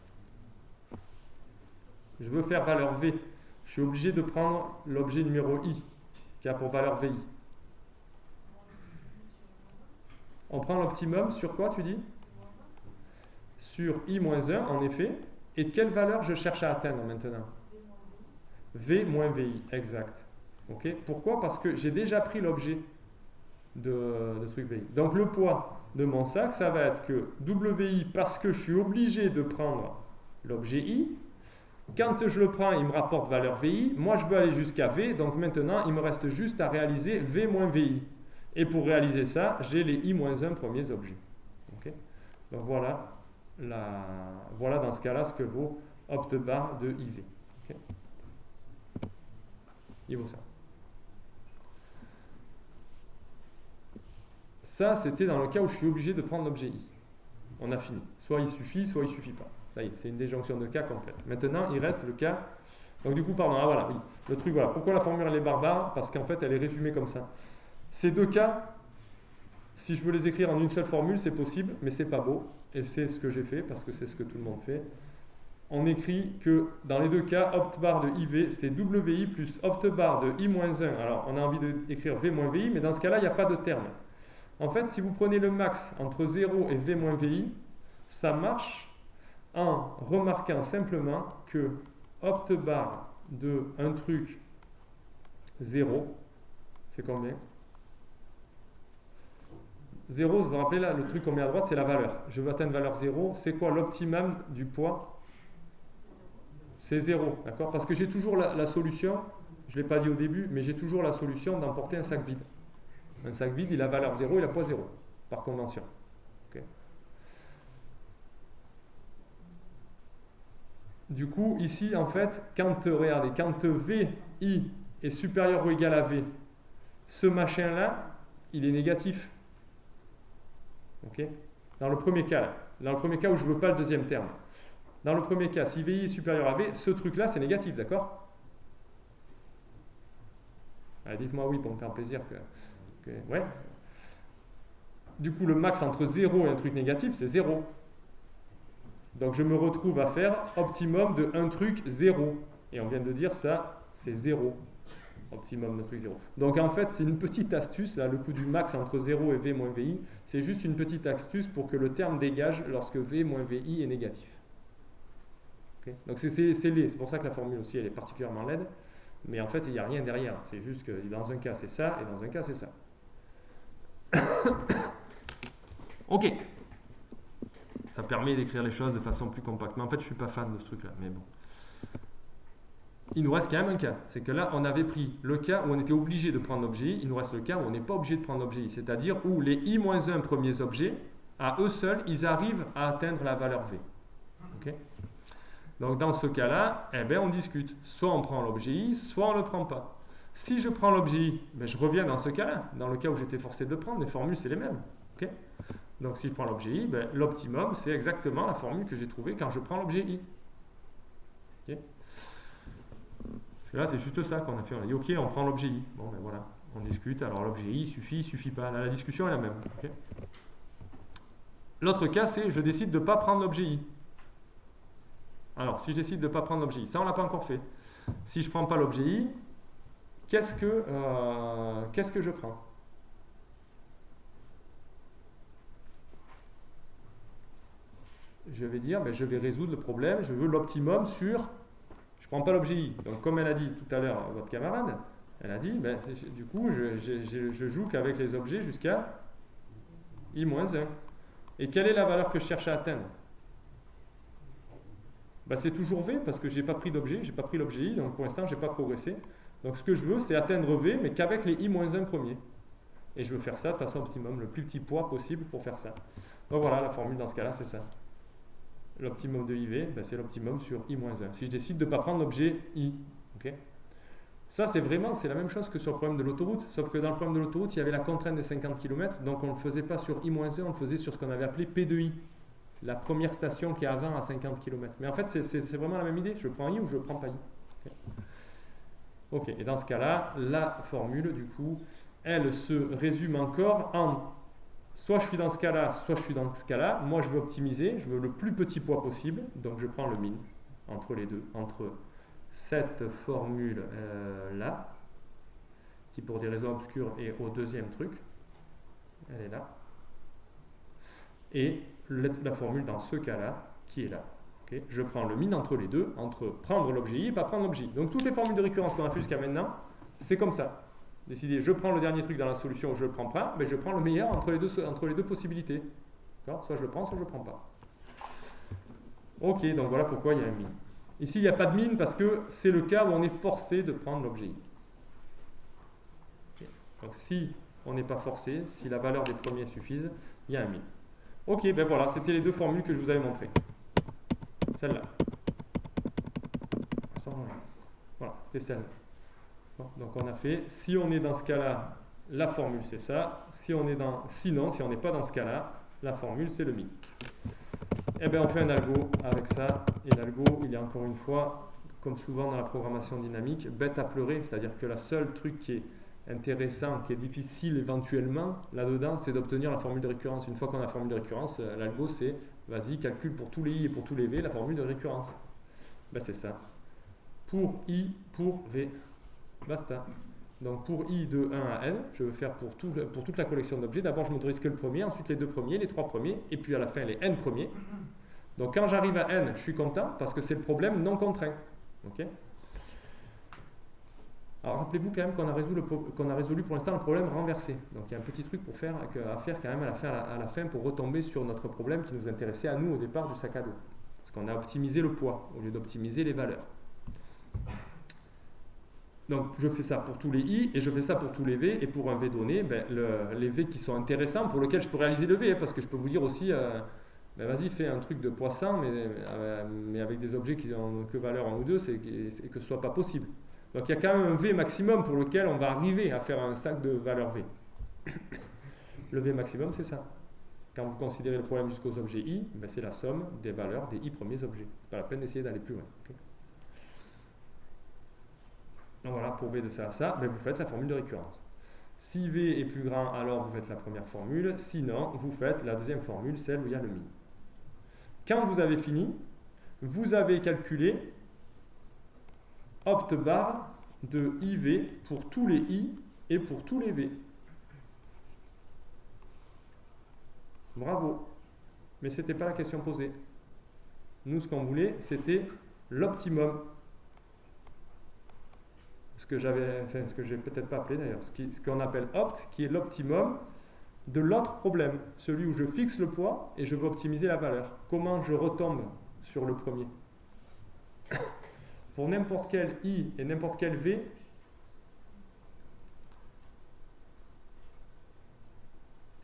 Je veux faire valeur V. Je suis obligé de prendre l'objet numéro I qui a pour valeur VI. On prend l'optimum sur quoi, tu dis ? Sur I-1, en effet. Et quelle valeur je cherche à atteindre maintenant ? V moins VI, exact. Okay. Pourquoi ? Parce que j'ai déjà pris l'objet de truc VI. Donc le poids de mon sac, ça va être que WI, parce que je suis obligé de prendre l'objet I, quand je le prends, il me rapporte valeur VI. Moi, je veux aller jusqu'à V. Donc maintenant, il me reste juste à réaliser V moins VI. Et pour réaliser ça, j'ai les I-1 premiers objets. Okay, donc voilà, voilà dans ce cas-là ce que vaut opt_bar de IV. Okay, il vaut ça. Ça, c'était dans le cas où je suis obligé de prendre l'objet I. On a fini. Soit il suffit, soit il ne suffit pas. Ça y est, c'est une déjonction de cas complète. Maintenant, il reste le cas. Donc du coup, pardon, voilà, oui. Le truc, voilà. Pourquoi la formule elle est barbare? Parce qu'en fait, elle est résumée comme ça. Ces deux cas, si je veux les écrire en une seule formule, c'est possible, mais c'est pas beau. Et c'est ce que j'ai fait, parce que c'est ce que tout le monde fait. On écrit que dans les deux cas, opt_bar de IV, c'est WI plus opt_bar de I-1. Alors, on a envie d'écrire V moins VI, mais dans ce cas-là, il n'y a pas de terme. En fait, si vous prenez le max entre 0 et V moins VI, ça marche en remarquant simplement que opt_bar de un truc 0, c'est combien? 0, vous vous rappelez là, le truc qu'on met à droite, c'est la valeur. Je veux atteindre valeur 0. C'est quoi l'optimum du poids? C'est 0, d'accord? Parce que j'ai toujours la solution, je ne l'ai pas dit au début, mais j'ai toujours la solution d'emporter un sac vide. Un sac vide, il a valeur 0, il a poids 0, par convention. Okay. Du coup, ici, en fait, regardez, quand VI est supérieur ou égal à V, ce machin-là, il est négatif. Okay. Dans le premier cas, où je ne veux pas le deuxième terme. Dans le premier cas, si VI est supérieur à V, ce truc-là, c'est négatif, d'accord? Dites-moi oui pour me faire plaisir. Ouais. Du coup, le max entre 0 et un truc négatif, c'est 0. Donc je me retrouve à faire optimum de un truc 0. Et on vient de dire ça, c'est 0. Optimum de truc 0. Donc en fait, c'est une petite astuce, là, le coup du max entre 0 et V moins VI, c'est juste une petite astuce pour que le terme dégage lorsque V moins VI est négatif. Okay. Donc c'est laid, c'est pour ça que la formule aussi elle est particulièrement laide, mais en fait il n'y a rien derrière, c'est juste que dans un cas c'est ça et dans un cas c'est ça. Ok. Ça permet d'écrire les choses de façon plus compacte. Mais en fait, je ne suis pas fan de ce truc-là. Mais bon. Il nous reste quand même un cas. C'est que là, on avait pris le cas où on était obligé de prendre l'objet I. Il nous reste le cas où on n'est pas obligé de prendre l'objet I. C'est-à-dire où les I-1 premiers objets, à eux seuls, ils arrivent à atteindre la valeur V. Okay. Donc, dans ce cas-là, eh ben, on discute. Soit on prend l'objet I, soit on ne le prend pas. Si je prends l'objet I, ben, je reviens dans ce cas-là. Dans le cas où j'étais forcé de le prendre, les formules, c'est les mêmes. Okay. Donc si je prends l'objet I, ben, l'optimum c'est exactement la formule que j'ai trouvée quand je prends l'objet I. Okay. Parce que là c'est juste ça qu'on a fait. On a dit ok, on prend l'objet I. Bon ben voilà, on discute. Alors l'objet I suffit pas. Là la discussion est la même. Okay. L'autre cas c'est je décide de ne pas prendre l'objet I. Alors si je décide de ne pas prendre l'objet I, ça on l'a pas encore fait. Si je ne prends pas l'objet I, qu'est-ce que je prends? Je vais dire, ben, je vais résoudre le problème, je veux l'optimum sur, je ne prends pas l'objet I. Donc comme elle a dit tout à l'heure votre camarade, elle a dit, ben, du coup je joue qu'avec les objets jusqu'à I-1. Et quelle est la valeur que je cherche à atteindre? Ben, c'est toujours V parce que je n'ai pas pris d'objet, j'ai pas pris l'objet I, donc pour l'instant je n'ai pas progressé. Donc ce que je veux c'est atteindre V mais qu'avec les I-1 premiers. Et je veux faire ça de façon optimum, le plus petit poids possible pour faire ça. Donc voilà, la formule dans ce cas-là c'est ça. L'optimum de IV, ben c'est l'optimum sur I-1. Si je décide de ne pas prendre l'objet I. Okay. Ça, c'est la même chose que sur le problème de l'autoroute. Sauf que dans le problème de l'autoroute, il y avait la contrainte des 50 km. Donc, on ne le faisait pas sur I-1, on le faisait sur ce qu'on avait appelé P de I. La première station qui est avant à 50 km. Mais en fait, c'est vraiment la même idée. Je prends I ou je ne prends pas I. Ok. Et dans ce cas-là, la formule, du coup, elle se résume encore en soit je suis dans ce cas-là, soit je suis dans ce cas-là. Moi, je veux optimiser, je veux le plus petit poids possible. Donc, je prends le min entre les deux, entre cette formule-là, qui pour des raisons obscures est au deuxième truc. Elle est là. Et la formule dans ce cas-là, qui est là. Okay. Je prends le min entre les deux, entre prendre l'objet I et pas prendre l'objet I. Donc, toutes les formules de récurrence qu'on a fait jusqu'à maintenant, c'est comme ça. Décider, je prends le dernier truc dans la solution ou je le prends pas, ben je prends le meilleur entre les deux possibilités. Soit je le prends, soit je le prends pas. Ok, donc voilà pourquoi il y a un min. Ici, il n'y a pas de min parce que c'est le cas où on est forcé de prendre l'objet i. Okay. Donc si on n'est pas forcé, si la valeur des premiers suffisent, il y a un min. Ok, ben voilà, c'était les deux formules que je vous avais montrées. Celle-là. Voilà, c'était celle-là. Bon, donc on a fait, si on est dans ce cas-là, la formule c'est ça. Sinon, si on n'est pas dans ce cas-là, la formule c'est le min. Et bien on fait un algo avec ça. Et l'algo, il est encore une fois, comme souvent dans la programmation dynamique, bête à pleurer. C'est-à-dire que la seule truc qui est intéressant, qui est difficile éventuellement, là-dedans, c'est d'obtenir la formule de récurrence. Une fois qu'on a la formule de récurrence, l'algo c'est, vas-y, calcule pour tous les i et pour tous les v la formule de récurrence. Ben c'est ça. Pour i, pour v. Basta. Donc pour i de 1 à n, je veux faire pour toute la collection d'objets. D'abord, je m'autorise que le premier, ensuite les deux premiers, les trois premiers, et puis à la fin les n premiers. Donc quand j'arrive à n, je suis content parce que c'est le problème non contraint. Okay. Alors rappelez-vous quand même qu'on a résolu pour l'instant le problème renversé. Donc il y a un petit truc à faire quand même à la fin pour retomber sur notre problème qui nous intéressait à nous au départ du sac à dos. Parce qu'on a optimisé le poids au lieu d'optimiser les valeurs. Donc je fais ça pour tous les i et je fais ça pour tous les v, et pour un v donné, les v qui sont intéressants pour lesquels je peux réaliser le v, parce que je peux vous dire aussi vas-y, fais un truc de poisson mais avec des objets qui n'ont que valeur 1 ou 2, c'est que ce soit pas possible. Donc il y a quand même un v maximum pour lequel on va arriver à faire un sac de valeur v. Le v maximum, c'est ça. Quand vous considérez le problème jusqu'aux objets i, c'est la somme des valeurs des i premiers objets. Pas la peine d'essayer d'aller plus loin. Okay. Donc voilà, pour v de ça à ça, vous faites la formule de récurrence. Si v est plus grand, alors vous faites la première formule. Sinon, vous faites la deuxième formule, celle où il y a le min. Quand vous avez fini, vous avez calculé opt bar de iv pour tous les i et pour tous les v. Bravo. Mais ce n'était pas la question posée. Nous, ce qu'on voulait, c'était l'optimum. Ce que j'ai peut-être pas appelé d'ailleurs, ce qu'on appelle opt, qui est l'optimum de l'autre problème, celui où je fixe le poids et je veux optimiser la valeur. Comment je retombe sur le premier? Pour n'importe quel i et n'importe quel v,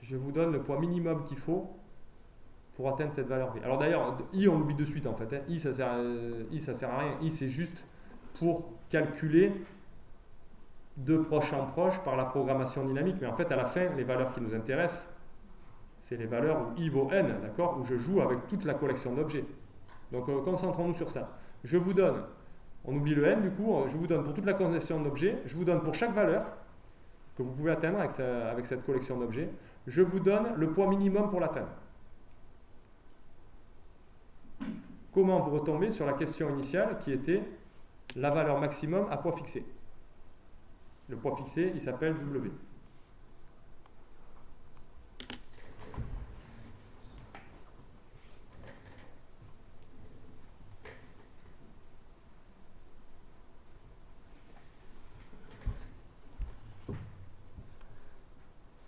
je vous donne le poids minimum qu'il faut pour atteindre cette valeur v. Alors d'ailleurs, i on l'oublie de suite en fait. I ça sert à rien. I c'est juste pour calculer de proche en proche par la programmation dynamique. Mais en fait, à la fin, les valeurs qui nous intéressent, c'est les valeurs où i vaut n, d'accord, où je joue avec toute la collection d'objets. Donc concentrons-nous sur ça. Je vous donne, on oublie le n du coup, je vous donne pour toute la collection d'objets, je vous donne pour chaque valeur que vous pouvez atteindre avec cette collection d'objets, je vous donne le poids minimum pour l'atteindre. Comment vous retombez sur la question initiale qui était la valeur maximum à poids fixé? Le poids fixé, il s'appelle W.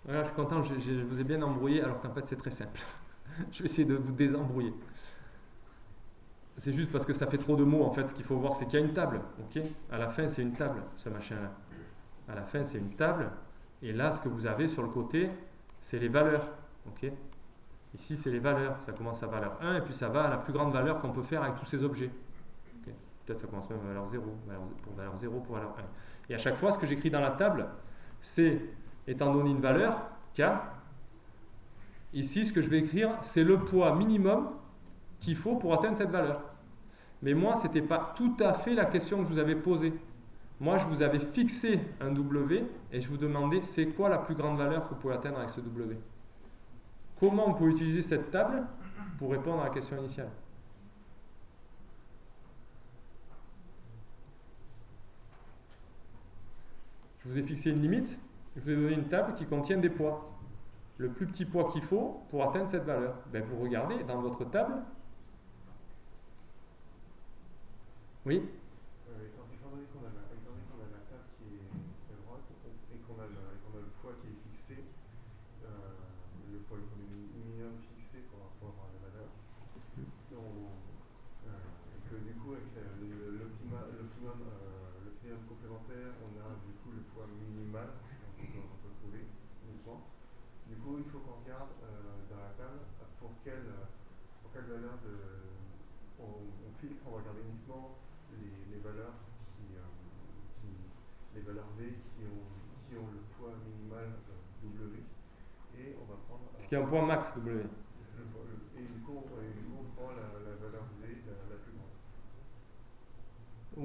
Voilà, je suis content, je vous ai bien embrouillé alors qu'en fait c'est très simple. Je vais essayer de vous désembrouiller. C'est juste parce que ça fait trop de mots en fait. Ce qu'il faut voir, c'est qu'il y a une table. Okay, à la fin, c'est une table, ce machin-là. À la fin, c'est une table. Et là, ce que vous avez sur le côté, c'est les valeurs. Okay, ici, c'est les valeurs. Ça commence à valeur 1 et puis ça va à la plus grande valeur qu'on peut faire avec tous ces objets. Okay, peut-être ça commence même à valeur 0, pour valeur 0, pour valeur 1. Et à chaque fois, ce que j'écris dans la table, c'est, étant donné une valeur, K, ici, ce que je vais écrire, c'est le poids minimum qu'il faut pour atteindre cette valeur. Mais moi, ce n'était pas tout à fait la question que je vous avais posée. Moi, je vous avais fixé un W et je vous demandais c'est quoi la plus grande valeur que vous pouvez atteindre avec ce W. Comment on peut utiliser cette table pour répondre à la question initiale? Je vous ai fixé une limite, je vous ai donné une table qui contient des poids. Le plus petit poids qu'il faut pour atteindre cette valeur. Vous regardez dans votre table. Oui. Étant donné qu'on a la table qui est à droite et qu'on coup, il faut qu'on regarde dans la table pour quelle valeur on filtre. On va regarder uniquement les valeurs les valeurs V qui ont le poids minimal W. Et on va prendre. Ce qui est un poids max W. Et du coup, on prend la valeur V la plus grande.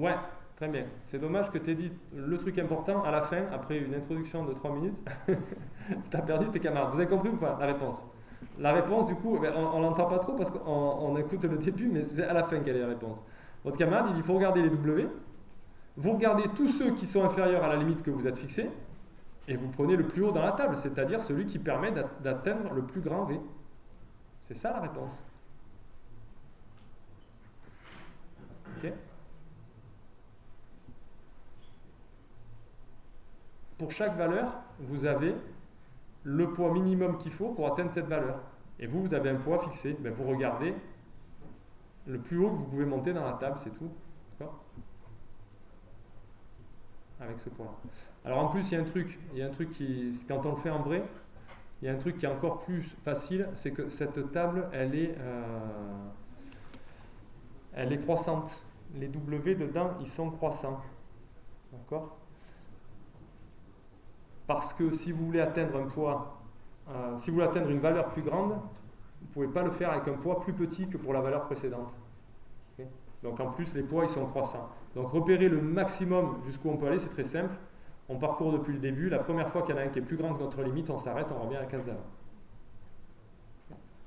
Ouais, très bien. C'est dommage que tu aies dit le truc important à la fin, après une introduction de 3 minutes. Tu as perdu tes camarades. Vous avez compris ou pas la réponse? La réponse, du coup, on l'entend pas trop parce qu'on écoute le début, mais c'est à la fin quelle est la réponse. Votre camarade, il dit il faut regarder les W. Vous regardez tous ceux qui sont inférieurs à la limite que vous êtes fixée et vous prenez le plus haut dans la table, c'est-à-dire celui qui permet d'atteindre le plus grand V. C'est ça la réponse. Ok? Pour chaque valeur, vous avez le poids minimum qu'il faut pour atteindre cette valeur. Et vous avez un poids fixé. Ben, vous regardez le plus haut que vous pouvez monter dans la table, c'est tout. D'accord? Avec ce point-là. Alors en plus, il y a un truc qui, quand on le fait en vrai, il y a un truc qui est encore plus facile, c'est que cette table, elle est croissante. Les W dedans, ils sont croissants. D'accord? Parce que si vous voulez atteindre un poids, si vous voulez atteindre une valeur plus grande, vous ne pouvez pas le faire avec un poids plus petit que pour la valeur précédente. Okay? Donc en plus, les poids, ils sont croissants. Donc repérer le maximum jusqu'où on peut aller, c'est très simple. On parcourt depuis le début. La première fois qu'il y en a un qui est plus grand que notre limite, on s'arrête, on revient à la case d'avant.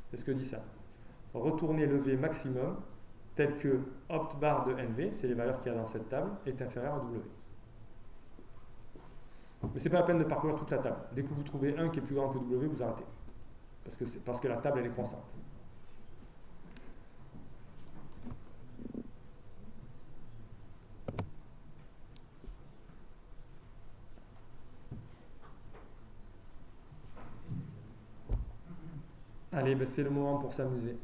C'est ce que dit ça. Retourner le V maximum, tel que opt bar de NV, c'est les valeurs qu'il y a dans cette table, est inférieur à W. Mais ce n'est pas la peine de parcourir toute la table. Dès que vous trouvez un qui est plus grand que W, vous arrêtez. Parce que la table, elle est croissante. Allez, ben c'est le moment pour s'amuser.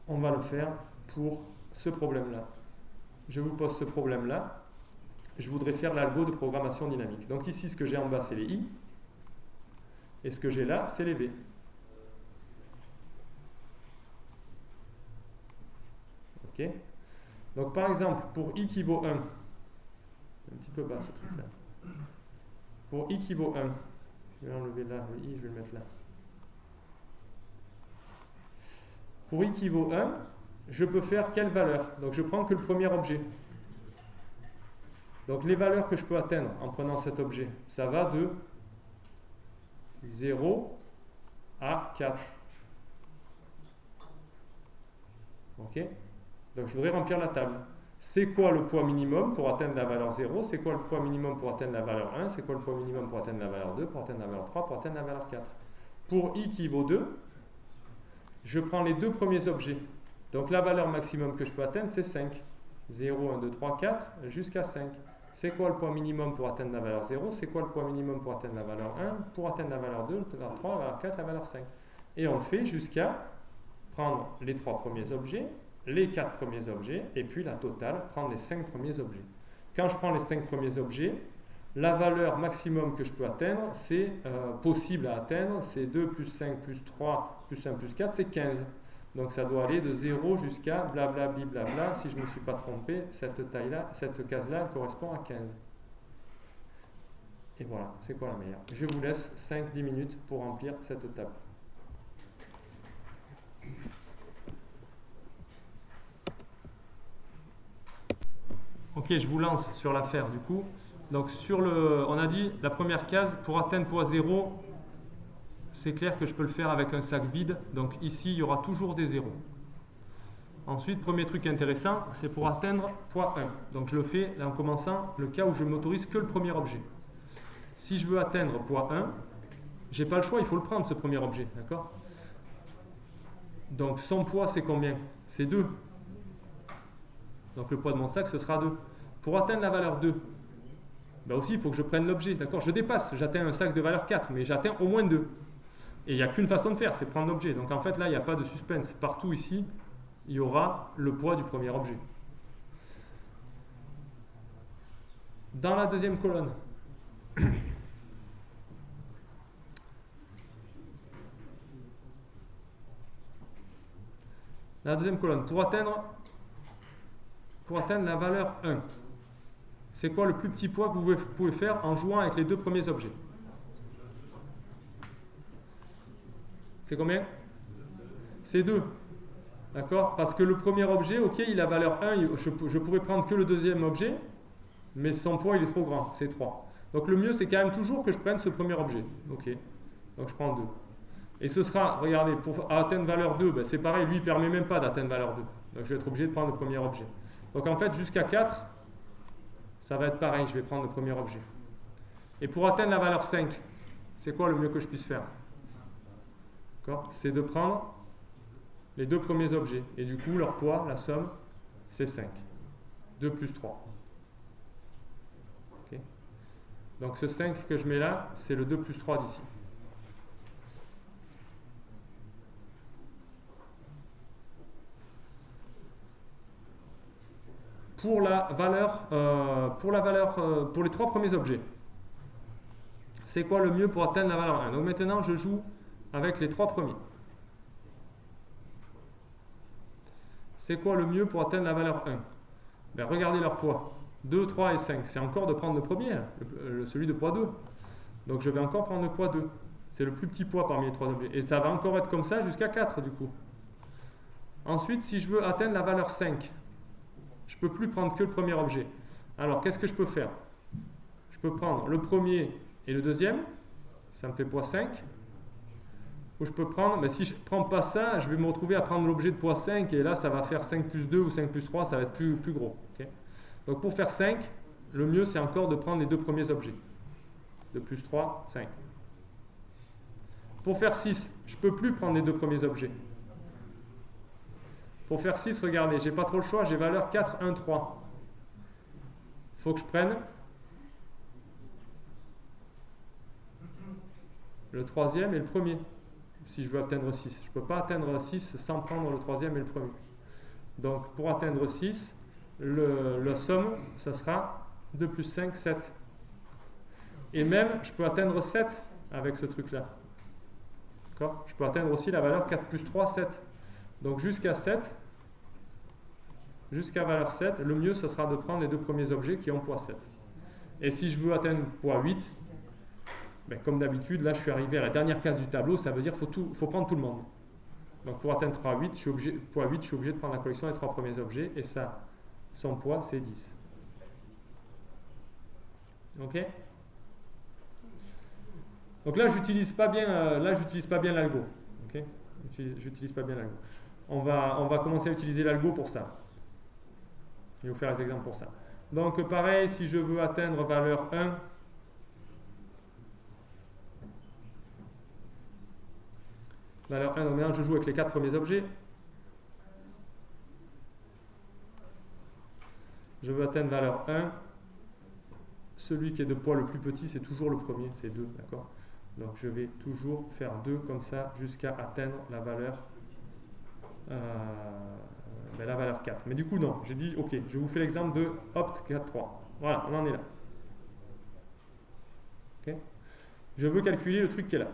On va le faire pour ce problème-là. Je vous pose ce problème-là. Je voudrais faire l'algo de programmation dynamique. Donc ici, ce que j'ai en bas, c'est les I. Et ce que j'ai là, c'est les V. Ok? Donc par exemple, pour I qui vaut 1, un petit peu bas ce truc-là. Pour I qui vaut 1, je vais enlever là le I, je vais le mettre là. Pour I qui vaut 1, je peux faire quelle valeur? Donc je prends que le premier objet. Donc les valeurs que je peux atteindre en prenant cet objet, ça va de 0 à 4. Ok? Donc je voudrais remplir la table. C'est quoi le poids minimum pour atteindre la valeur 0? C'est quoi le poids minimum pour atteindre la valeur 1? C'est quoi le poids minimum pour atteindre la valeur 2? Pour atteindre la valeur 3? Pour atteindre la valeur 4? Pour I qui vaut 2, je prends les deux premiers objets. Donc la valeur maximum que je peux atteindre, c'est 5. 0, 1, 2, 3, 4, jusqu'à 5. C'est quoi le poids minimum pour atteindre la valeur 0? C'est quoi le poids minimum pour atteindre la valeur 1? Pour atteindre la valeur 2, la valeur 3, la valeur 4, la valeur 5. Et on le fait jusqu'à prendre les 3 premiers objets, les 4 premiers objets, et puis la totale, prendre les 5 premiers objets. Quand je prends les 5 premiers objets, la valeur maximum que je peux atteindre, c'est possible à atteindre, c'est 2 plus 5 plus 3 plus 1 plus 4, c'est 15. Donc ça doit aller de 0 jusqu'à blablabli blabla. Si je ne me suis pas trompé, cette taille-là, cette case-là, elle correspond à 15. Et voilà, c'est quoi la meilleure? Je vous laisse 5-10 minutes pour remplir cette table. Ok, je vous lance sur l'affaire du coup. Donc on a dit la première case, pour atteindre poids 0, c'est clair que je peux le faire avec un sac vide. Donc ici, il y aura toujours des zéros. Ensuite, premier truc intéressant, c'est pour atteindre poids 1. Donc je le fais en commençant le cas où je ne m'autorise que le premier objet. Si je veux atteindre poids 1, je n'ai pas le choix, il faut le prendre ce premier objet. D'accord? Donc son poids, c'est combien? C'est 2. Donc le poids de mon sac, ce sera 2. Pour atteindre la valeur 2, ben aussi, il faut que je prenne l'objet. D'accord? Je dépasse, j'atteins un sac de valeur 4, mais j'atteins au moins 2. Et il n'y a qu'une façon de faire, c'est prendre l'objet. Donc en fait, là, il n'y a pas de suspense. Partout ici, il y aura le poids du premier objet. Dans la deuxième colonne, la deuxième colonne, pour atteindre la valeur 1, c'est quoi le plus petit poids que vous pouvez faire en jouant avec les deux premiers objets? C'est combien? C'est 2. D'accord? Parce que le premier objet, ok, il a valeur 1, je pourrais prendre que le deuxième objet, mais son poids il est trop grand, c'est 3. Donc le mieux c'est quand même toujours que je prenne ce premier objet. Ok, donc je prends 2. Et ce sera, regardez, pour atteindre valeur 2, ben c'est pareil, lui il ne permet même pas d'atteindre valeur 2. Donc je vais être obligé de prendre le premier objet. Donc en fait jusqu'à 4, ça va être pareil, je vais prendre le premier objet. Et pour atteindre la valeur 5, c'est quoi le mieux que je puisse faire? D'accord? C'est de prendre les deux premiers objets. Et du coup leur poids, la somme, c'est 5. 2 plus 3. Okay. Donc ce 5 que je mets là, c'est le 2 plus 3 d'ici. Pour les trois premiers objets, c'est quoi le mieux pour atteindre la valeur 1? Donc maintenant, je joue avec les trois premiers. C'est quoi le mieux pour atteindre la valeur 1? Ben, regardez leur poids. 2, 3 et 5. C'est encore de prendre le premier, celui de poids 2. Donc je vais encore prendre le poids 2. C'est le plus petit poids parmi les trois objets. Et ça va encore être comme ça jusqu'à 4 du coup. Ensuite, si je veux atteindre la valeur 5, je ne peux plus prendre que le premier objet. Alors, qu'est-ce que je peux faire? Je peux prendre le premier et le deuxième. Ça me fait poids 5. Ou je peux prendre, mais si je ne prends pas ça, je vais me retrouver à prendre l'objet de poids 5. Et là, ça va faire 5 plus 2 ou 5 plus 3. Ça va être plus gros. Okay. Donc, pour faire 5, le mieux, c'est encore de prendre les deux premiers objets. 2 plus 3, 5. Pour faire 6, je ne peux plus prendre les deux premiers objets. Pour faire 6, regardez, j'ai pas trop le choix, j'ai valeur 4, 1, 3. Il faut que je prenne le troisième et le premier, si je veux atteindre 6. Je ne peux pas atteindre 6 sans prendre le troisième et le premier. Donc, pour atteindre 6, la somme, ça sera 2 plus 5, 7. Et même, je peux atteindre 7 avec ce truc-là. D'accord? Je peux atteindre aussi la valeur 4 plus 3, 7. Donc jusqu'à 7, jusqu'à valeur 7, le mieux ce sera de prendre les deux premiers objets qui ont poids 7. Et si je veux atteindre poids 8, ben comme d'habitude, là je suis arrivé à la dernière case du tableau, ça veut dire qu'il faut prendre tout le monde. Donc pour atteindre poids 8, je suis obligé de prendre la collection des trois premiers objets, et ça, son poids c'est 10. Ok? Donc là j'utilise pas bien l'algo. Ok? J'utilise pas bien l'algo. On va commencer à utiliser l'algo pour ça. Je vais vous faire des exemples pour ça. Donc pareil, si je veux atteindre valeur 1, donc maintenant je joue avec les 4 premiers objets. Je veux atteindre valeur 1. Celui qui est de poids le plus petit, c'est toujours le premier, c'est 2, d'accord? Donc je vais toujours faire 2 comme ça jusqu'à atteindre la valeur 4. Mais du coup non, j'ai dit ok, je vous fais l'exemple de opt 4, 3. Voilà, on en est là. Okay. Je veux calculer le truc qui est là.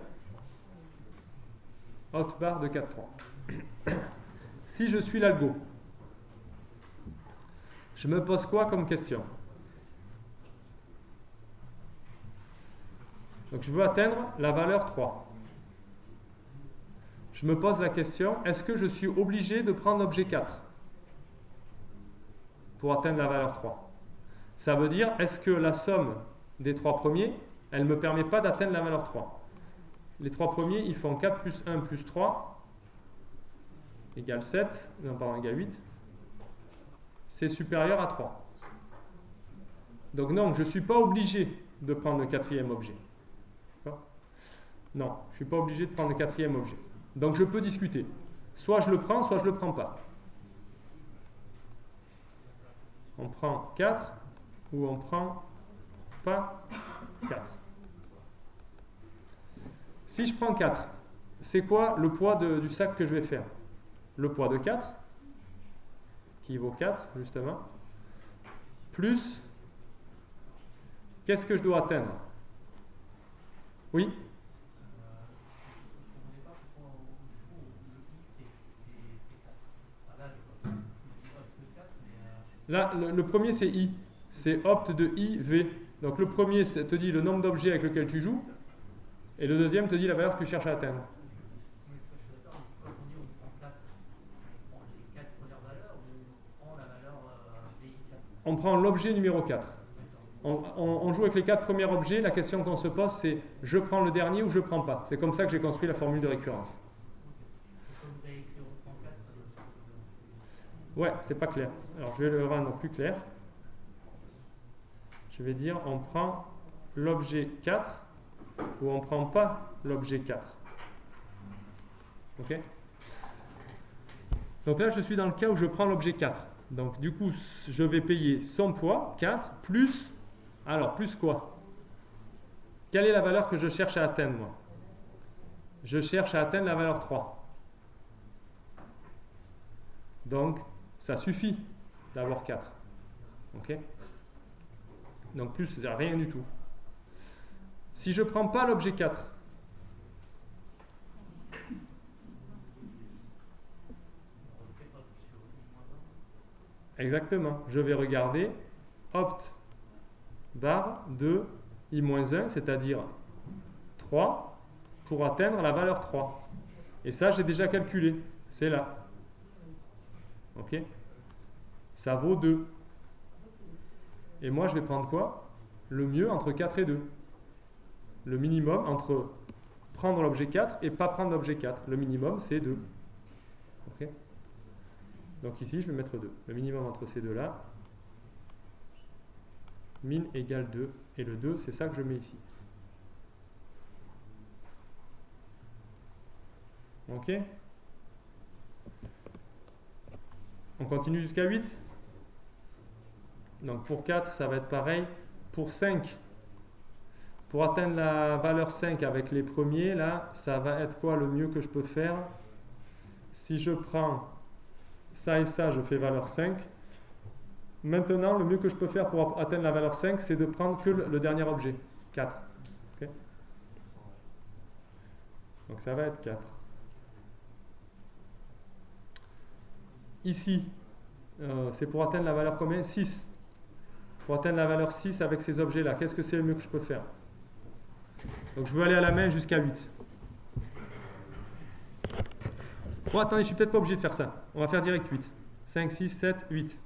Opt bar de 4, 3. Si je suis l'algo, je me pose quoi comme question? Donc je veux atteindre la valeur 3. Je me pose la question, est-ce que je suis obligé de prendre l'objet 4 pour atteindre la valeur 3? Ça veut dire, est-ce que la somme des trois premiers, elle ne me permet pas d'atteindre la valeur 3? Les trois premiers, ils font 4 plus 1 plus 3 égale 7, non pardon, égale 8. C'est supérieur à 3. Donc non, je ne suis pas obligé de prendre le quatrième objet. Non, je ne suis pas obligé de prendre le quatrième objet. Donc je peux discuter. Soit je le prends, soit je ne le prends pas. On prend 4 ou on prend pas 4. Si je prends 4, c'est quoi le poids du sac que je vais faire? Le poids de 4, qui vaut 4 justement, plus, qu'est-ce que je dois atteindre? Oui? Là, le premier, c'est I. C'est opt de I, V. Donc le premier te dit le nombre d'objets avec lequel tu joues, et le deuxième te dit la valeur que tu cherches à atteindre. Oui, ça, je suis d'accord. Quand on dit on prend 4, on prend les 4 premières valeurs ou on prend la valeur VI4? On prend l'objet numéro 4. On joue avec les 4 premiers objets. La question qu'on se pose, c'est je prends le dernier ou je ne prends pas. C'est comme ça que j'ai construit la formule de récurrence. Comme vous avez écrit on prend 4, ça veut Ouais, c'est pas clair. Alors je vais le rendre plus clair. Je vais dire on prend l'objet 4 ou on ne prend pas l'objet 4. Ok? Donc là, je suis dans le cas où je prends l'objet 4. Donc du coup, je vais payer son poids, 4, plus... Alors, plus quoi? Quelle est la valeur que je cherche à atteindre, moi? Je cherche à atteindre la valeur 3. Donc, ça suffit d'avoir 4. Ok? Donc, plus, c'est rien du tout. Si je ne prends pas l'objet 4, exactement, je vais regarder opt bar de i-1, c'est-à-dire 3, pour atteindre la valeur 3. Et ça, j'ai déjà calculé. C'est là. Ok? Ça vaut 2. Et moi, je vais prendre quoi? Le mieux entre 4 et 2. Le minimum entre prendre l'objet 4 et pas prendre l'objet 4. Le minimum, c'est 2. Ok? Donc ici, je vais mettre 2. Le minimum entre ces deux-là, min égale 2. Et le 2, c'est ça que je mets ici. Ok? On continue jusqu'à 8. Donc pour 4, ça va être pareil. Pour 5, pour atteindre la valeur 5 avec les premiers, là, ça va être quoi le mieux que je peux faire? Si je prends ça et ça, je fais valeur 5. Maintenant, le mieux que je peux faire pour atteindre la valeur 5, c'est de prendre que le dernier objet, 4. Okay? Donc ça va être 4. Ici, c'est pour atteindre la valeur combien? 6. Pour atteindre la valeur 6 avec ces objets-là, qu'est-ce que c'est le mieux que je peux faire? Donc je veux aller à la main jusqu'à 8. Bon, attendez, je suis peut-être pas obligé de faire ça. On va faire direct 8. 5, 6, 7, 8.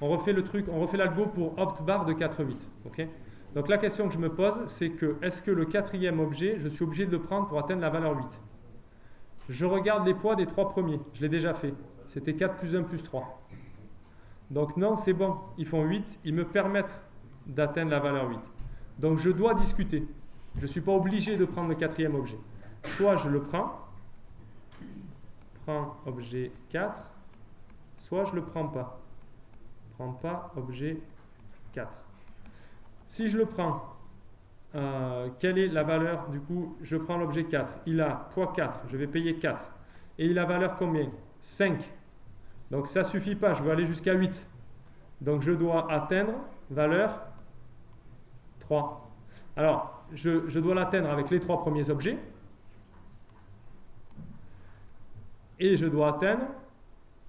On refait le truc, on refait l'algo pour opt bar de 4, 8. Okay? Donc la question que je me pose, c'est que est-ce que le quatrième objet, je suis obligé de le prendre pour atteindre la valeur 8? Je regarde les poids des 3 premiers. Je l'ai déjà fait. C'était 4 plus 1 plus 3. Donc non, c'est bon. Ils font 8. Ils me permettent d'atteindre la valeur 8. Donc je dois discuter. Je ne suis pas obligé de prendre le quatrième objet. Soit je le prends objet 4, soit je ne le prends pas. Prends pas objet 4. Si je le prends, quelle est la valeur? Du coup, je prends l'objet 4. Il a poids 4, je vais payer 4. Et il a valeur combien? 5. Donc ça ne suffit pas, je veux aller jusqu'à 8. Donc je dois atteindre valeur 3. Alors, je dois l'atteindre avec les 3 premiers objets. Et je dois atteindre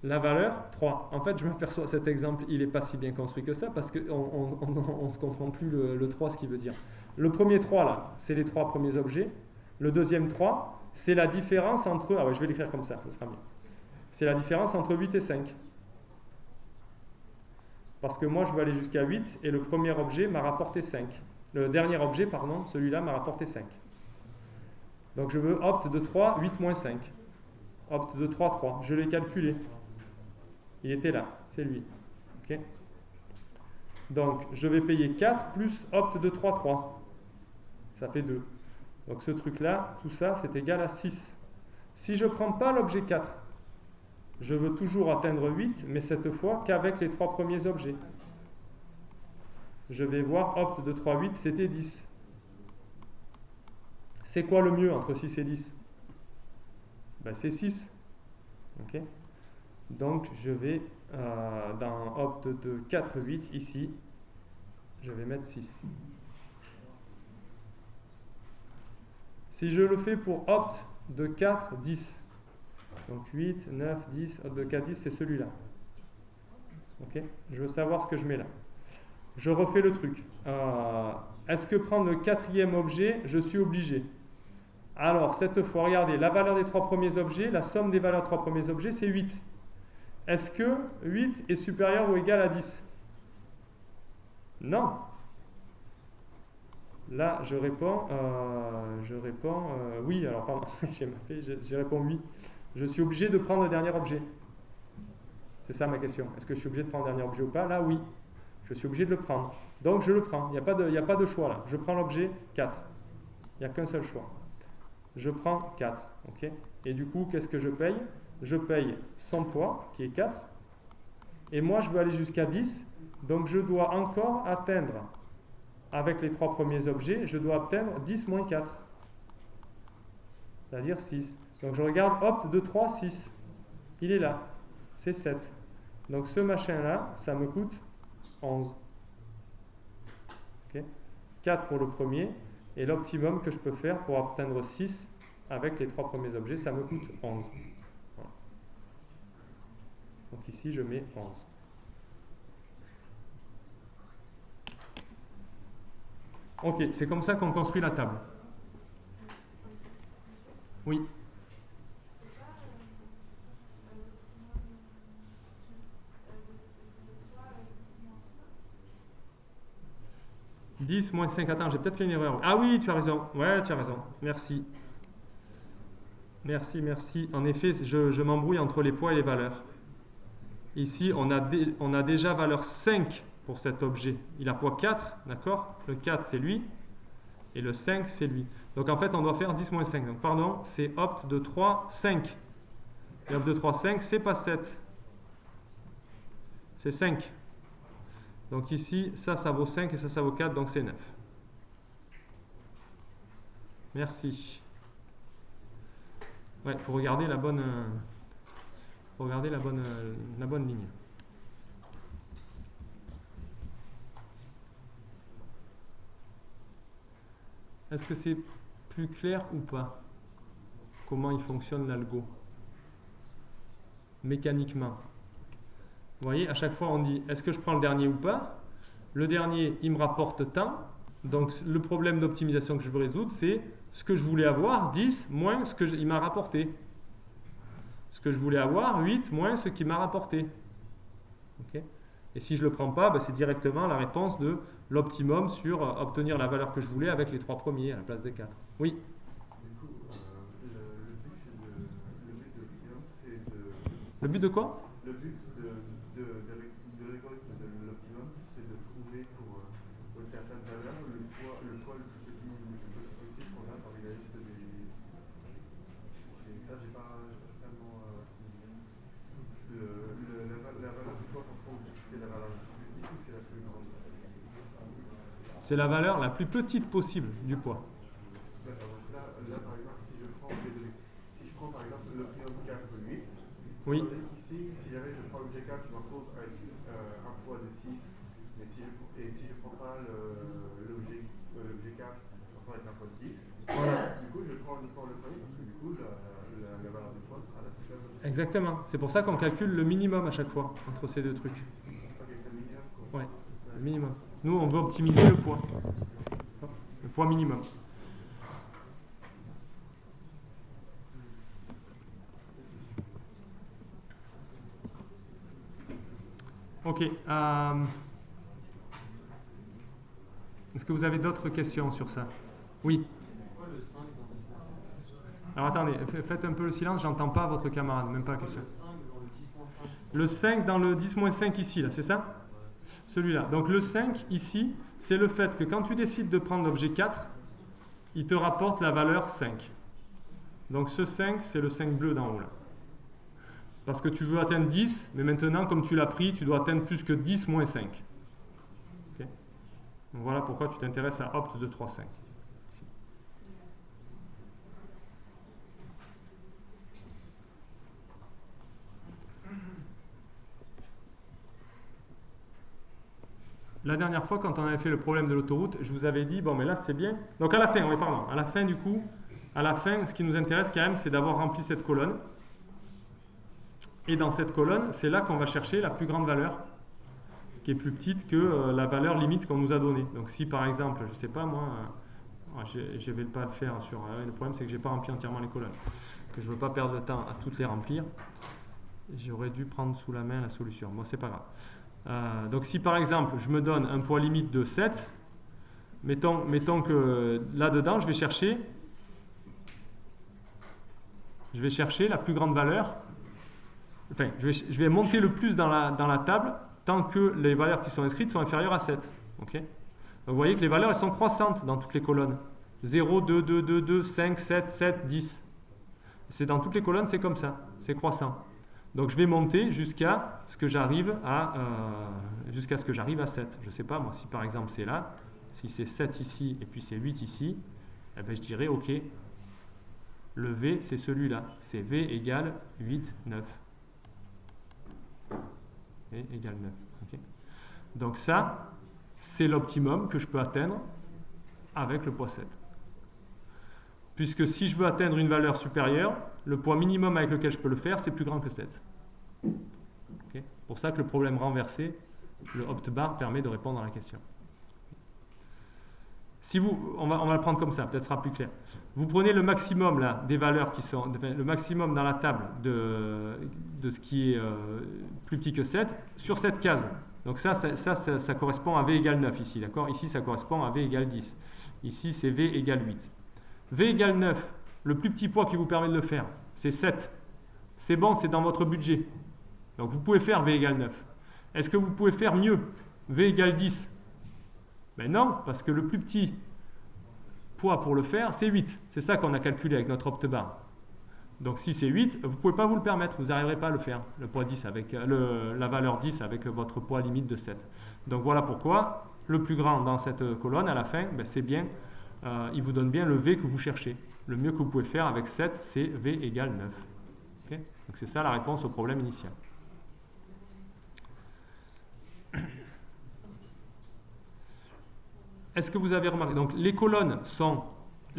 la valeur 3. En fait, je m'aperçois, cet exemple, il n'est pas si bien construit que ça, parce qu'on ne comprend plus le 3, ce qu'il veut dire. Le premier 3, là, c'est les 3 premiers objets. Le deuxième 3, c'est la différence entre... Ah ouais, je vais l'écrire comme ça sera mieux. C'est la différence entre 8 et 5. Parce que moi, je veux aller jusqu'à 8, et le premier objet m'a rapporté 5. Le dernier objet, pardon, celui-là m'a rapporté 5. Donc je veux opt de 3, 8 moins 5. Opt de 3, 3. Je l'ai calculé. Il était là, c'est lui. Okay? Donc je vais payer 4 plus opt de 3, 3. Ça fait 2. Donc ce truc-là, tout ça, c'est égal à 6. Si je ne prends pas l'objet 4, je veux toujours atteindre 8, mais cette fois qu'avec les 3 premiers objets. Je vais voir opt de 3, 8, c'était 10. C'est quoi le mieux entre 6 et 10? Ben, c'est 6. Okay? Donc je vais dans opt de 4, 8, ici, je vais mettre 6. Si je le fais pour opt de 4, 10, donc 8, 9, 10, opt de 4, 10, c'est celui-là. Ok, je veux savoir ce que je mets là. Je refais le truc. Est-ce que prendre le quatrième objet, je suis obligé? Alors, cette fois, regardez, la valeur des 3 premiers objets, la somme des valeurs des 3 premiers objets, c'est 8. Est-ce que 8 est supérieur ou égal à 10? Non. Là, je réponds oui. Alors, pardon, j'ai répondu oui. Je suis obligé de prendre le dernier objet. C'est ça ma question. Est-ce que je suis obligé de prendre le dernier objet ou pas? Là, oui. Je suis obligé de le prendre. Donc, je le prends. Il n'y a pas de choix là. Je prends l'objet 4. Il n'y a qu'un seul choix. Je prends 4. Okay. Et du coup, qu'est-ce que je paye? Je paye son poids, qui est 4. Et moi, je veux aller jusqu'à 10. Donc, je dois encore atteindre, avec les 3 premiers objets, je dois atteindre 10 moins 4. C'est-à-dire 6. Donc, je regarde, hop, 2, 3, 6. Il est là. C'est 7. Donc, ce machin-là, ça me coûte 11. Okay. 4 pour le premier. Et l'optimum que je peux faire pour atteindre 6 avec les 3 premiers objets, ça me coûte 11. Voilà. Donc ici, je mets 11. Ok, c'est comme ça qu'on construit la table. Oui. 10 moins 5, attends, j'ai peut-être fait une erreur. Ah oui, tu as raison. Ouais, tu as raison. Merci. Merci. En effet, je m'embrouille entre les poids et les valeurs. Ici, on a déjà valeur 5 pour cet objet. Il a poids 4, d'accord? Le 4, c'est lui. Et le 5, c'est lui. Donc en fait, on doit faire 10 moins 5. Donc pardon, c'est opt de 3, 5. Et opt de 3, 5, c'est pas 7. C'est 5. Donc ici, ça vaut 5 et ça vaut 4, donc c'est 9. Merci. Ouais, il faut regarder la bonne ligne. Est-ce que c'est plus clair ou pas? Comment il fonctionne l'algo? Mécaniquement. Vous voyez, à chaque fois on dit, est-ce que je prends le dernier ou pas? Le dernier, il me rapporte tant. Donc le problème d'optimisation que je veux résoudre, c'est ce que je voulais avoir, 10, moins ce qu'il m'a rapporté. Ce que je voulais avoir, 8, moins ce qu'il m'a rapporté. Okay. Et si je ne le prends pas, c'est directement la réponse de l'optimum sur obtenir la valeur que je voulais avec les 3 premiers à la place des 4. Oui. Du coup, le but de l'optimum, c'est de... Le but de quoi? Le but de l'algorithme de l'optimum, c'est de trouver pour une certaine valeur le poids le plus petit possible qu'on a parmi la liste des... Ça, j'ai pas totalement... la valeur du poids qu'on trouve, c'est la valeur la plus petite ou c'est la plus grande? C'est la valeur la plus petite possible du poids. D'accord, donc là par exemple, si je prends par exemple l'optimum 4, 8, oui. Ici, si jamais je prends l'objet 4, je me retrouve avec un poids de 6. Mais si je ne prends pas l'objet 4, je me retrouve avec un poids de 10. Voilà. Du coup, je prends uniquement le premier parce que du coup, la valeur du poids sera la plus faible. Exactement. C'est pour ça qu'on calcule le minimum à chaque fois entre ces deux trucs. Ok, c'est le minimum quoi. Ouais, le minimum. Nous, on veut optimiser le poids. Le poids minimum. Ok. Est-ce que vous avez d'autres questions sur ça? Oui. Alors attendez, faites un peu le silence, j'entends pas votre camarade, même pas la question. Le 5 dans le 10-5 ici, là, c'est ça? Celui-là. Donc le 5 ici, c'est le fait que quand tu décides de prendre l'objet 4, il te rapporte la valeur 5. Donc ce 5, c'est le 5 bleu d'en haut là. Parce que tu veux atteindre 10, mais maintenant, comme tu l'as pris, tu dois atteindre plus que 10 moins 5. Okay. Donc voilà pourquoi tu t'intéresses à opt de 3, 5. Ici. La dernière fois, quand on avait fait le problème de l'autoroute, je vous avais dit, bon, mais là, c'est bien. Donc à la fin, oui, pardon. À la fin, du coup, ce qui nous intéresse quand même, c'est d'avoir rempli cette colonne. Et dans cette colonne, c'est là qu'on va chercher la plus grande valeur qui est plus petite que la valeur limite qu'on nous a donnée. Donc si par exemple, je ne sais pas moi, je ne vais pas le faire sur... le problème c'est que je n'ai pas rempli entièrement les colonnes, que je ne veux pas perdre de temps à toutes les remplir. J'aurais dû prendre sous la main la solution. Bon, c'est pas grave. Donc si par exemple, je me donne un poids limite de 7, mettons que là-dedans, je vais chercher la plus grande valeur. Enfin, je vais monter le plus dans la table tant que les valeurs qui sont inscrites sont inférieures à 7. Okay. Donc vous voyez que les valeurs elles sont croissantes dans toutes les colonnes. 0, 2, 2, 2, 2, 5, 7, 7, 10. C'est dans toutes les colonnes, c'est comme ça, c'est croissant. Donc je vais monter jusqu'à ce que j'arrive à 7. Je ne sais pas moi si par exemple c'est là, si c'est 7 ici et puis c'est 8 ici, eh ben, je dirais ok, le V c'est celui-là, c'est V égale 8, 9. V égale 9. Okay. Donc ça, c'est l'optimum que je peux atteindre avec le poids 7. Puisque si je veux atteindre une valeur supérieure, le poids minimum avec lequel je peux le faire, c'est plus grand que 7. Okay. Pour ça que le problème renversé, le opt-bar permet de répondre à la question. Si on va le prendre comme ça, peut-être ce sera plus clair. Vous prenez le maximum là, des valeurs qui sont, le maximum dans la table de ce qui est plus petit que 7 sur cette case. Donc ça correspond à V égale 9 ici, d'accord ? Ici, ça correspond à V égale 10. Ici, c'est V égale 8. V égale 9, le plus petit poids qui vous permet de le faire, c'est 7. C'est bon, c'est dans votre budget. Donc vous pouvez faire V égale 9. Est-ce que vous pouvez faire mieux ? V égale 10 ? Ben non, parce que le plus petit poids pour le faire, c'est 8. C'est ça qu'on a calculé avec notre opt-bar. Donc si c'est 8, vous ne pouvez pas vous le permettre, vous n'arriverez pas à le faire, le poids 10 avec, la valeur 10 avec votre poids limite de 7. Donc voilà pourquoi le plus grand dans cette colonne, à la fin, ben c'est bien, il vous donne bien le V que vous cherchez. Le mieux que vous pouvez faire avec 7, c'est V égale 9. Okay ? Donc c'est ça la réponse au problème initial. Est-ce que vous avez remarqué, donc les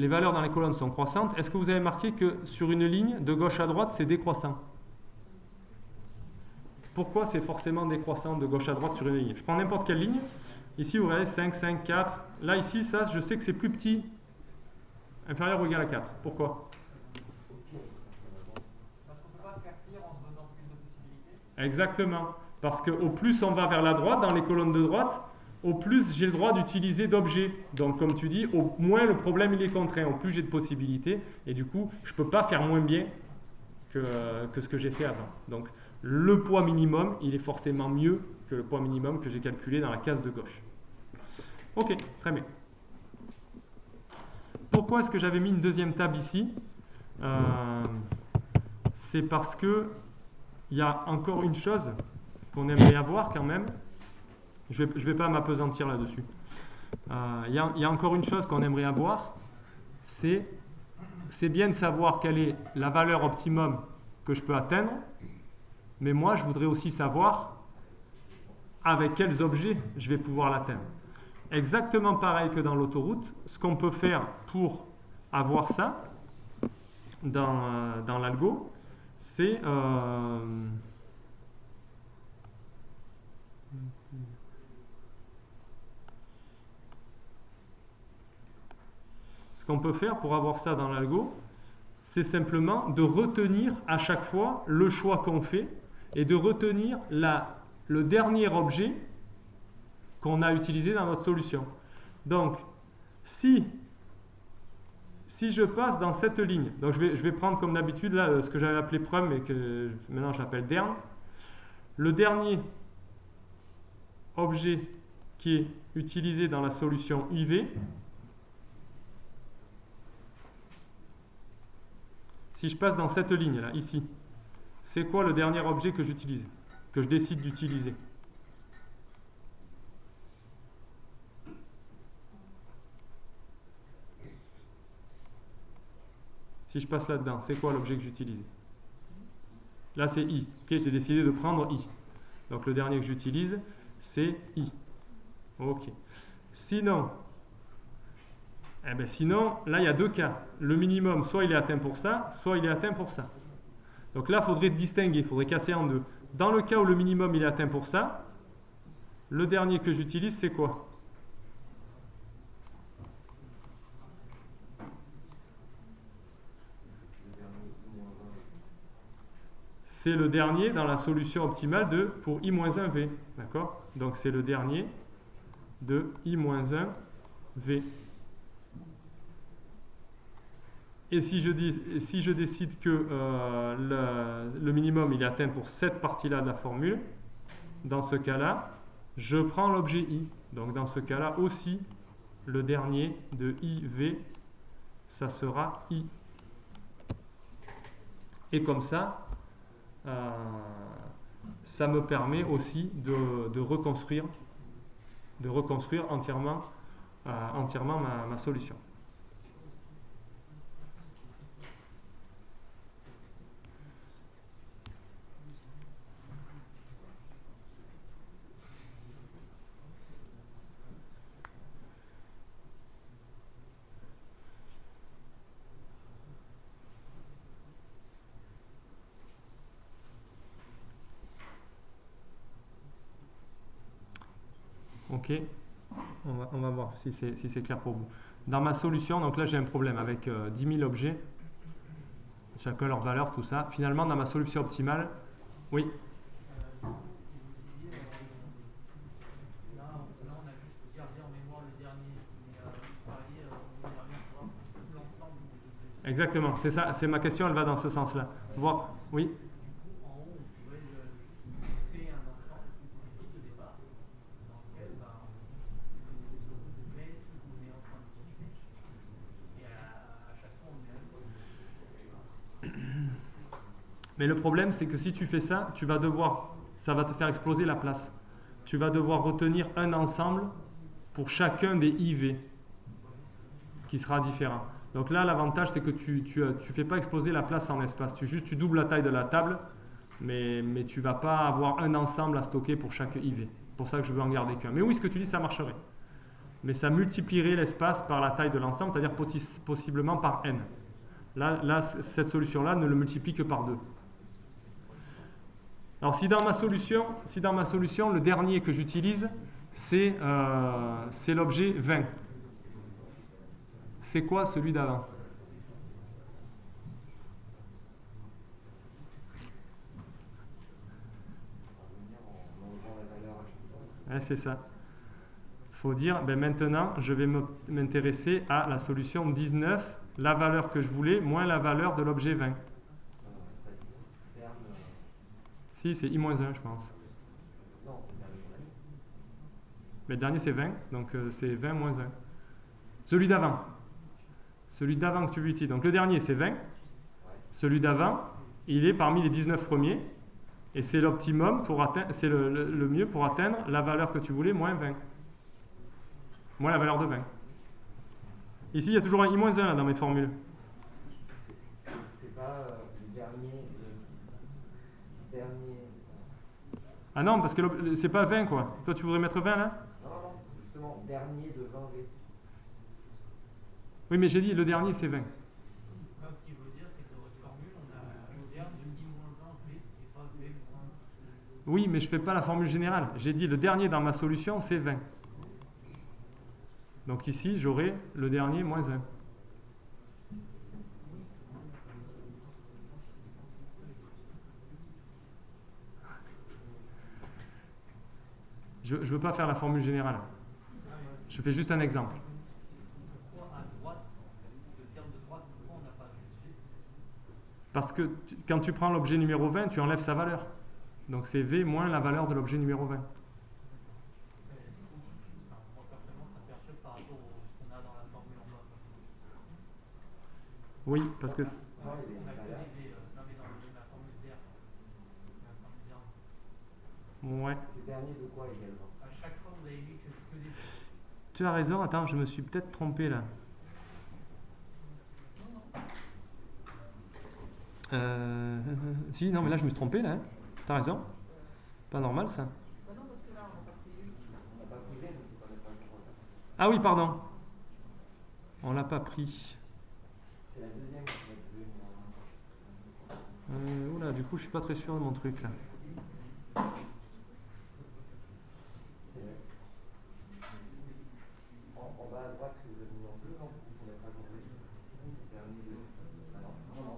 valeurs dans les colonnes sont croissantes. Est-ce que vous avez remarqué que sur une ligne, de gauche à droite, c'est décroissant ? Pourquoi c'est forcément décroissant de gauche à droite sur une ligne ? Je prends n'importe quelle ligne. Ici, vous voyez 5, 5, 4. Là, ici, ça, je sais que c'est plus petit, inférieur ou égal à 4. Pourquoi ? Parce qu'on ne peut pas faire pire en se donnant plus de possibilités. Exactement. Parce qu'au plus on va vers la droite, dans les colonnes de droite, au plus j'ai le droit d'utiliser d'objets. Donc comme tu dis, au moins le problème il est contraint, au plus j'ai de possibilités, et du coup je ne peux pas faire moins bien que ce que j'ai fait avant. Donc le poids minimum, il est forcément mieux que le poids minimum que j'ai calculé dans la case de gauche. Ok, très bien. Pourquoi est-ce que j'avais mis une deuxième table ici ? C'est parce que il y a encore une chose qu'on aimerait avoir quand même. Je vais pas m'appesantir là-dessus. Il y a encore une chose qu'on aimerait avoir, c'est bien de savoir quelle est la valeur optimum que je peux atteindre, mais moi je voudrais aussi savoir avec quels objets je vais pouvoir l'atteindre. Exactement pareil que dans l'autoroute, ce qu'on peut faire pour avoir ça dans l'algo, c'est ce qu'on peut faire pour avoir ça dans l'algo, c'est simplement de retenir à chaque fois le choix qu'on fait et de retenir le dernier objet qu'on a utilisé dans notre solution. Donc, si je passe dans cette ligne, donc je vais prendre comme d'habitude là, ce que j'avais appelé prum et que maintenant j'appelle dern, le dernier objet qui est utilisé dans la solution UV, si je passe dans cette ligne là, ici, c'est quoi le dernier objet que j'utilise, que je décide d'utiliser ? Si je passe là-dedans, c'est quoi l'objet que j'utilise ? Là, c'est I. Okay, j'ai décidé de prendre I. Donc, le dernier que j'utilise, c'est I. Ok. Sinon, là, il y a deux cas. Le minimum, soit il est atteint pour ça, soit il est atteint pour ça. Donc là, il faudrait distinguer, il faudrait casser en deux. Dans le cas où le minimum il est atteint pour ça, Le dernier que j'utilise, c'est quoi? C'est le dernier dans la solution optimale de pour i-1v. D'accord? Donc c'est le dernier de i-1v. Et si je décide que le minimum il est atteint pour cette partie-là de la formule, dans ce cas-là, je prends l'objet i. Donc dans ce cas-là aussi, le dernier de iv, ça sera i. Et comme ça, ça me permet aussi de reconstruire entièrement ma solution. Ok, on va voir si c'est clair pour vous. Dans ma solution, donc là j'ai un problème avec 10 000 objets, chacun leur valeur, tout ça. Finalement, dans ma solution optimale, oui. Là, on a juste gardé en mémoire le dernier, mais vous parliez, on aimerait bien voir l'ensemble de Exactement, c'est ça, c'est ma question, elle va dans ce sens-là. Voir, oui. en haut, on pourrait juste créer un ensemble de départ dans lequel on met ce qu'on est en train de calculer et à chaque fois on met un code. Mais le problème, c'est que si tu fais ça, ça va te faire exploser la place. Tu vas devoir retenir un ensemble pour chacun des IV qui sera différent. Donc là, l'avantage, c'est que tu fais pas exploser la place en espace. Tu doubles la taille de la table, mais tu vas pas avoir un ensemble à stocker pour chaque IV. C'est pour ça que je veux en garder qu'un. Mais oui, ce que tu dis, ça marcherait. Mais ça multiplierait l'espace par la taille de l'ensemble, c'est-à-dire possiblement par n. Là, cette solution-là ne le multiplie que par 2. Alors si dans ma solution, le dernier que j'utilise, c'est l'objet 20. C'est quoi celui d'avant? Ouais, c'est ça. Il faut dire, maintenant, je vais m'intéresser à la solution 19, la valeur que je voulais, moins la valeur de l'objet 20. Si, c'est i-1, je pense. Mais le dernier, c'est 20, donc c'est 20 moins 1. Celui d'avant que tu utilises. Donc le dernier, c'est 20. Celui d'avant, il est parmi les 19 premiers. Et c'est l'optimum c'est le mieux pour atteindre la valeur que tu voulais, moins 20. Moins la valeur de 20. Ici, il y a toujours un i-1 là dans mes formules. C'est pas le dernier. Ah non, parce que c'est pas 20 quoi. Toi, tu voudrais mettre 20 là? Non, justement, dernier de 20V. Oui, mais j'ai dit le dernier, c'est 20. Ce qu'il veut dire, c'est que dans votre formule, on a le dernier de i-1V et pas v-. Oui, mais je ne fais pas la formule générale. J'ai dit le dernier dans ma solution, c'est 20. Donc ici, j'aurai le dernier moins 1. Je ne veux pas faire la formule générale. Je fais juste un exemple. Pourquoi à droite, le terme de droite, pourquoi on n'a pas juste fait? Parce que quand tu prends l'objet numéro 20, tu enlèves sa valeur. Donc c'est V moins la valeur de l'objet numéro 20. Moi, personnellement, ça perturbe par rapport à ce qu'on a dans la formule en bas. Oui, parce que... On a que des V, non mais dans la formule d'air. Ouais. C'est dernier de quoi également? À chaque fois, vous avez mis que des V. Tu as raison, attends, je me suis peut-être trompé là. Si, non, mais là je me suis trompé là. Hein. T'as raison. Pas normal ça. Ah oui, pardon. On l'a pas pris. C'est la deuxième qui va être Oula, du coup, je suis pas très sûr de mon truc là. C'est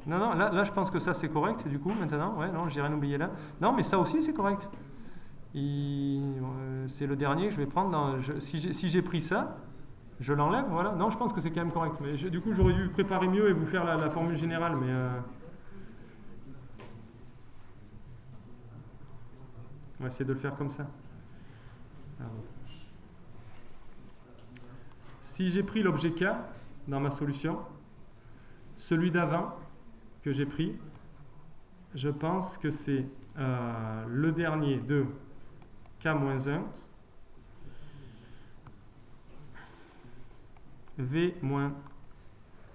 Non, non, là je pense que ça c'est correct du coup maintenant. Ouais, non, j'ai rien oublié là. Non, mais ça aussi c'est correct. C'est le dernier que je vais prendre. Si j'ai pris ça, je l'enlève, voilà. Non, je pense que c'est quand même correct. Mais du coup, j'aurais dû préparer mieux et vous faire la formule générale, mais on va essayer de le faire comme ça. Alors, si j'ai pris l'objet K dans ma solution, celui d'avant que j'ai pris, je pense que c'est le dernier de K-1 V-.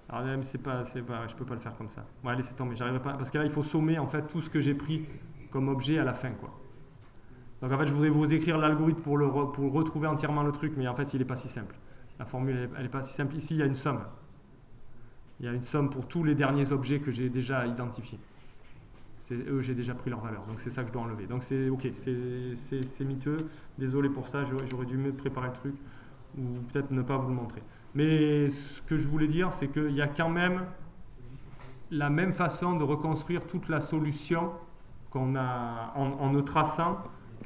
Alors là, je peux pas le faire comme ça. Bon, allez, c'est tombé, j'arriverai pas. Parce que là, il faut sommer en fait tout ce que j'ai pris comme objet à la fin, quoi. Donc en fait, je voudrais vous écrire l'algorithme pour retrouver entièrement le truc, mais en fait, il n'est pas si simple. La formule, elle n'est pas si simple. Ici, il y a une somme. Il y a une somme pour tous les derniers objets que j'ai déjà identifiés. J'ai déjà pris leur valeur. Donc c'est ça que je dois enlever. Donc c'est ok, c'est miteux. Désolé pour ça, j'aurais dû mieux préparer le truc ou peut-être ne pas vous le montrer. Mais ce que je voulais dire, c'est qu'il y a quand même la même façon de reconstruire toute la solution qu'on a en ne traçant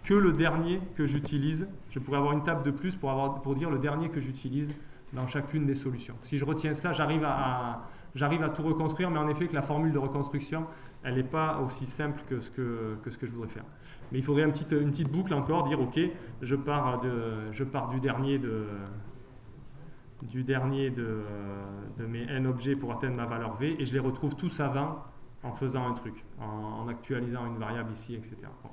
que le dernier que j'utilise. Je pourrais avoir une table de plus pour dire le dernier que j'utilise dans chacune des solutions. Si je retiens ça, j'arrive à tout reconstruire, mais en effet que la formule de reconstruction, elle n'est pas aussi simple que ce que je voudrais faire. Mais il faudrait une petite boucle encore, dire ok, je pars du dernier de mes n objets pour atteindre ma valeur v, et je les retrouve tous avant en faisant un truc, en actualisant une variable ici, etc. Bon.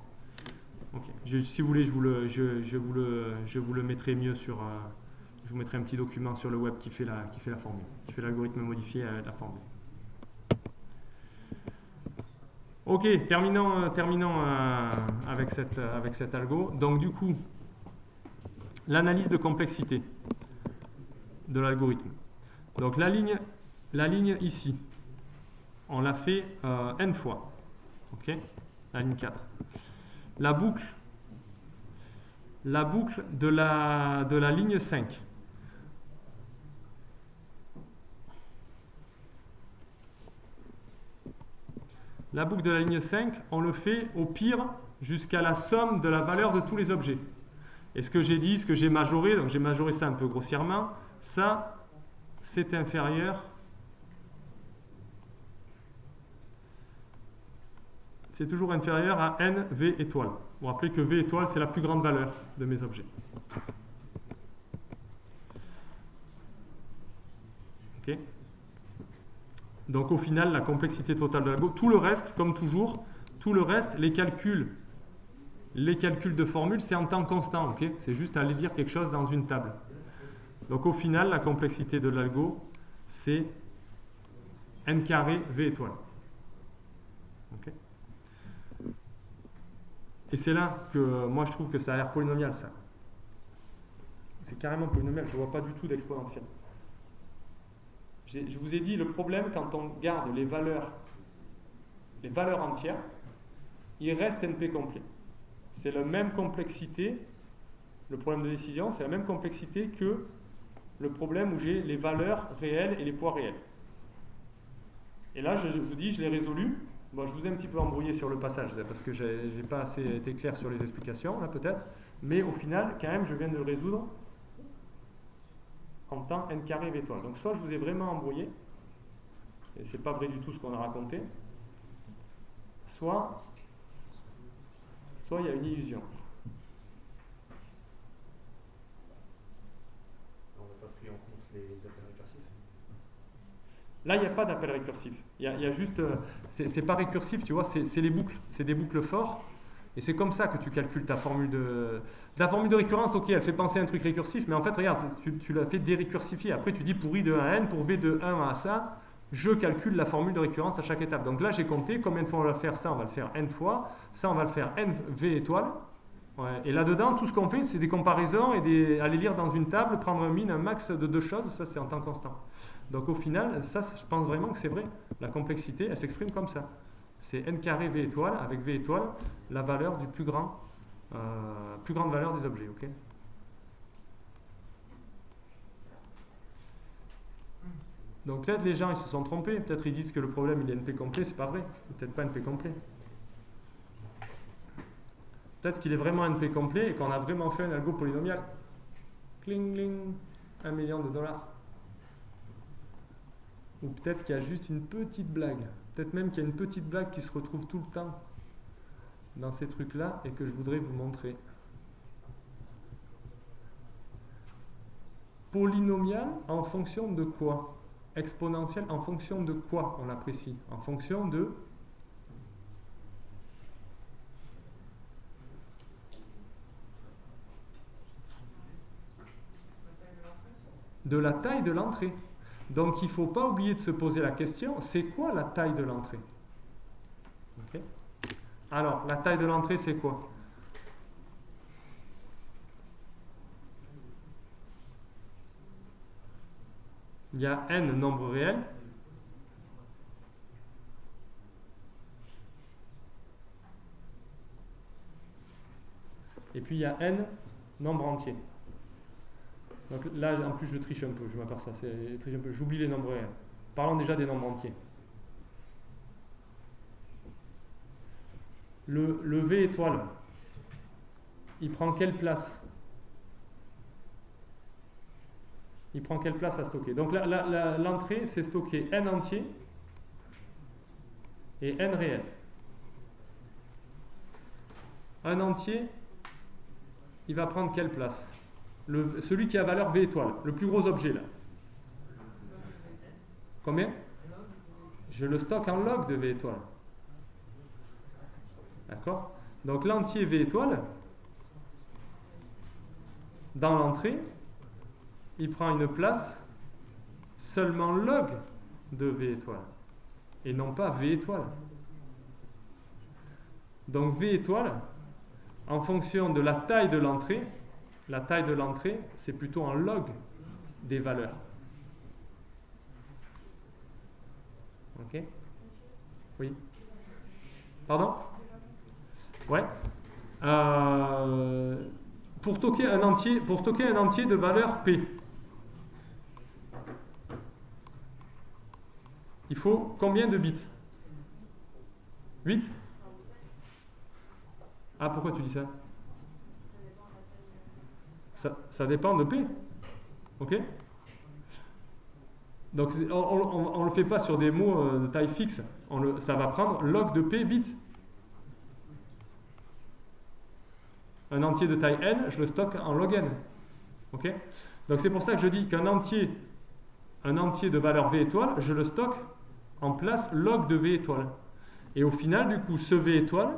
Ok. Si vous voulez, je vous le mettrai mieux sur. Je vous mettrai un petit document sur le web qui fait la formule, qui fait l'algorithme modifié à la formule. Ok, terminons avec cet algo. Donc du coup, l'analyse de complexité de l'algorithme. Donc la ligne ici, on l'a fait n fois. Ok, la ligne 4. La boucle de la ligne 5. La boucle de la ligne 5, on le fait au pire jusqu'à la somme de la valeur de tous les objets. Et ce que j'ai dit, ce que j'ai majoré, donc j'ai majoré ça un peu grossièrement, ça c'est inférieur. C'est toujours inférieur à n v étoile. Vous vous rappelez que v étoile, c'est la plus grande valeur de mes objets. Ok. Donc au final, la complexité totale de l'algo, tout le reste, comme toujours, tout le reste, les calculs de formules, c'est en temps constant. Okay, c'est juste aller lire quelque chose dans une table. Donc au final, la complexité de l'algo, c'est n carré v étoile. Okay. Et c'est là que moi je trouve que ça a l'air polynomial, ça. C'est carrément polynomial, je ne vois pas du tout d'exponentiel. Je vous ai dit, le problème, quand on garde les valeurs entières, il reste NP complet. C'est la même complexité, le problème de décision, c'est la même complexité que le problème où j'ai les valeurs réelles et les poids réels. Et là, je vous dis, je l'ai résolu. Bon, je vous ai un petit peu embrouillé sur le passage, parce que je n'ai pas assez été clair sur les explications, là peut-être. Mais au final, quand même, je viens de le résoudre en temps n carré v étoile. Donc soit je vous ai vraiment embrouillé, et c'est pas vrai du tout ce qu'on a raconté, soit il y a une illusion. On n'a pas pris en compte les appels récursifs. Là, il n'y a pas d'appel récursif. Il y a juste, c'est pas récursif, tu vois, c'est les boucles, c'est des boucles forts. Et c'est comme ça que tu calcules ta formule de récurrence. Ok, elle fait penser à un truc récursif, mais en fait, regarde, tu l'as fait dérécursifier. Après, tu dis pour i de 1 à n, pour v de 1 à ça, je calcule la formule de récurrence à chaque étape. Donc là, j'ai compté combien de fois on va faire ça, on va le faire n fois, ça, on va le faire n v étoile. Ouais. Et là-dedans, tout ce qu'on fait, c'est des comparaisons et aller lire dans une table, prendre un max de deux choses, ça c'est en temps constant. Donc au final, ça, je pense vraiment que c'est vrai. La complexité, elle s'exprime comme ça. C'est n carré v étoile, avec v étoile, la valeur du plus grande valeur des objets. Ok. Donc peut-être les gens ils se sont trompés, peut-être ils disent que le problème il est NP complet, c'est pas vrai, peut-être pas NP complet. Peut-être qu'il est vraiment NP complet et qu'on a vraiment fait un algo polynomial. Cling, cling, 1 million de dollars. Ou peut-être qu'il y a juste une petite blague. Peut-être même qu'il y a une petite blague qui se retrouve tout le temps dans ces trucs-là et que je voudrais vous montrer. Polynomial en fonction de quoi? Exponentiel en fonction de quoi on l'apprécie? En fonction de la taille de l'entrée. Donc il ne faut pas oublier de se poser la question, c'est quoi la taille de l'entrée? Okay. Alors, la taille de l'entrée, c'est quoi? Il y a n nombres réels. Et puis il y a n nombres entiers. Donc là, en plus, je triche un peu, je m'aperçois, j'oublie les nombres réels. Parlons déjà des nombres entiers. Le V étoile, il prend quelle place? Il prend quelle place à stocker? Donc l'entrée, c'est stocker n entier et n réel. Un entier, il va prendre quelle place? Celui qui a valeur V étoile, le plus gros objet là. Combien? Je le stocke en log de V étoile. D'accord? Donc l'entier V étoile, dans l'entrée, il prend une place seulement log de V étoile et non pas V étoile. Donc V étoile, en fonction de la taille de l'entrée, la taille de l'entrée, c'est plutôt en log des valeurs. Ok? Oui. Pardon? Ouais. Pour stocker un entier de valeur P, il faut combien de bits? 8? Ah, pourquoi tu dis ça? Ça dépend de P. Ok? Donc on ne le fait pas sur des mots de taille fixe. Ça va prendre log de P bits. Un entier de taille n, je le stocke en log n. Ok? Donc c'est pour ça que je dis qu'un entier de valeur V étoile, je le stocke en place log de V étoile. Et au final, du coup, ce V étoile,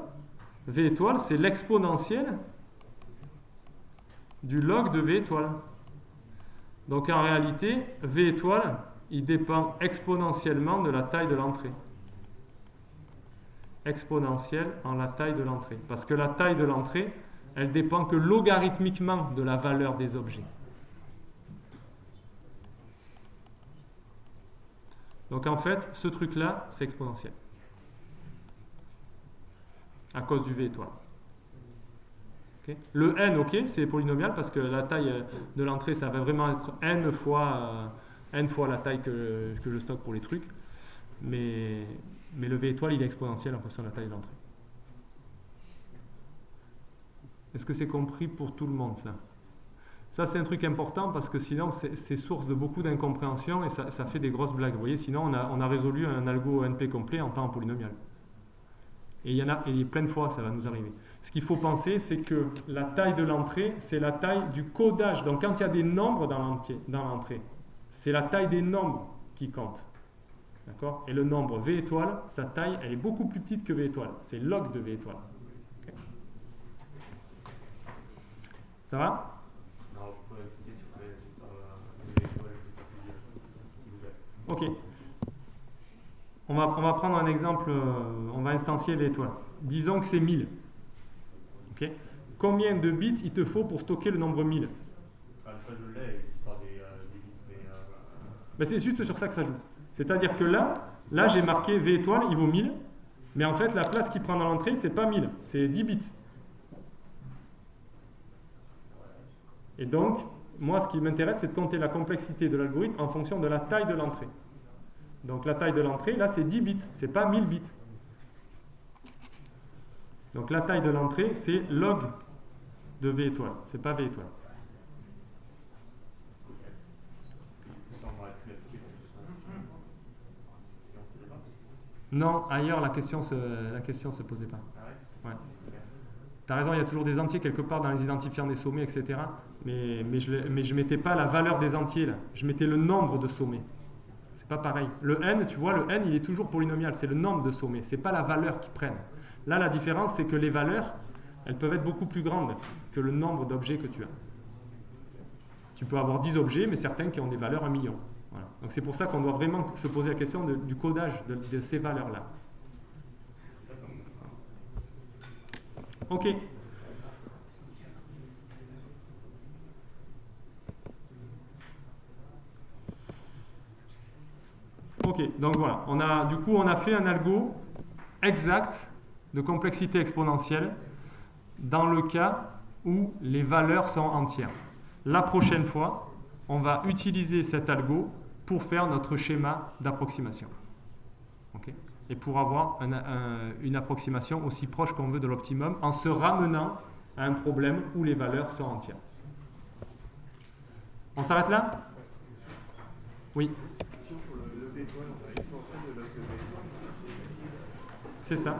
c'est l'exponentielle du log de V étoile. Donc en réalité, V étoile, il dépend exponentiellement de la taille de l'entrée. Exponentielle en la taille de l'entrée. Parce que la taille de l'entrée, elle dépend que logarithmiquement de la valeur des objets. Donc en fait, ce truc-là, c'est exponentiel. À cause du V étoile. Okay. Le n, ok, c'est polynomial parce que la taille de l'entrée, ça va vraiment être n fois la taille que je stocke pour les trucs. Mais le V étoile, il est exponentiel en fonction de la taille de l'entrée. Est-ce que c'est compris pour tout le monde, ça? Ça, c'est un truc important parce que sinon, c'est source de beaucoup d'incompréhension et ça fait des grosses blagues. Vous voyez, sinon, on a résolu un algo NP complet en temps polynomial. Et il y en a plein de fois, ça va nous arriver. Ce qu'il faut penser, c'est que la taille de l'entrée, c'est la taille du codage. Donc, quand il y a des nombres dans l'entrée, c'est la taille des nombres qui compte. D'accord? Et le nombre V étoile, sa taille, elle est beaucoup plus petite que V étoile. C'est log de V étoile. Okay. Ça va? Non, vous pouvez expliquer sur V étoile, s'il vous plaît. Ok. On va prendre un exemple, on va instancier V étoile. Disons que c'est 1000. Okay. Combien de bits il te faut pour stocker le nombre 1000? Ça, je l'ai, l'histoire des bits, mais... Ben, c'est juste sur ça que ça joue. C'est-à-dire que là j'ai marqué V étoile, il vaut 1000, mais en fait la place qu'il prend dans l'entrée, c'est pas 1000, c'est 10 bits. Et donc, moi ce qui m'intéresse, c'est de compter la complexité de l'algorithme en fonction de la taille de l'entrée. Donc la taille de l'entrée, là, c'est 10 bits, c'est pas 1000 bits. Donc la taille de l'entrée, c'est log de V étoile, c'est pas V étoile. Non, ailleurs, la question se posait pas. Ouais. Tu as raison, il y a toujours des entiers quelque part dans les identifiants des sommets, etc. Mais je mettais pas la valeur des entiers, là. Je mettais le nombre de sommets. C'est pas pareil. Le n, tu vois, le n, il est toujours polynomial. C'est le nombre de sommets. C'est pas la valeur qu'ils prennent. Là, la différence, c'est que les valeurs, elles peuvent être beaucoup plus grandes que le nombre d'objets que tu as. Tu peux avoir 10 objets, mais certains qui ont des valeurs 1 million. Voilà. Donc c'est pour ça qu'on doit vraiment se poser la question du codage de ces valeurs-là. Ok. Ok, donc voilà. On a fait un algo exact de complexité exponentielle dans le cas où les valeurs sont entières. La prochaine fois, on va utiliser cet algo pour faire notre schéma d'approximation. Okay. Et pour avoir une approximation aussi proche qu'on veut de l'optimum en se ramenant à un problème où les valeurs sont entières. On s'arrête là? Oui. C'est ça.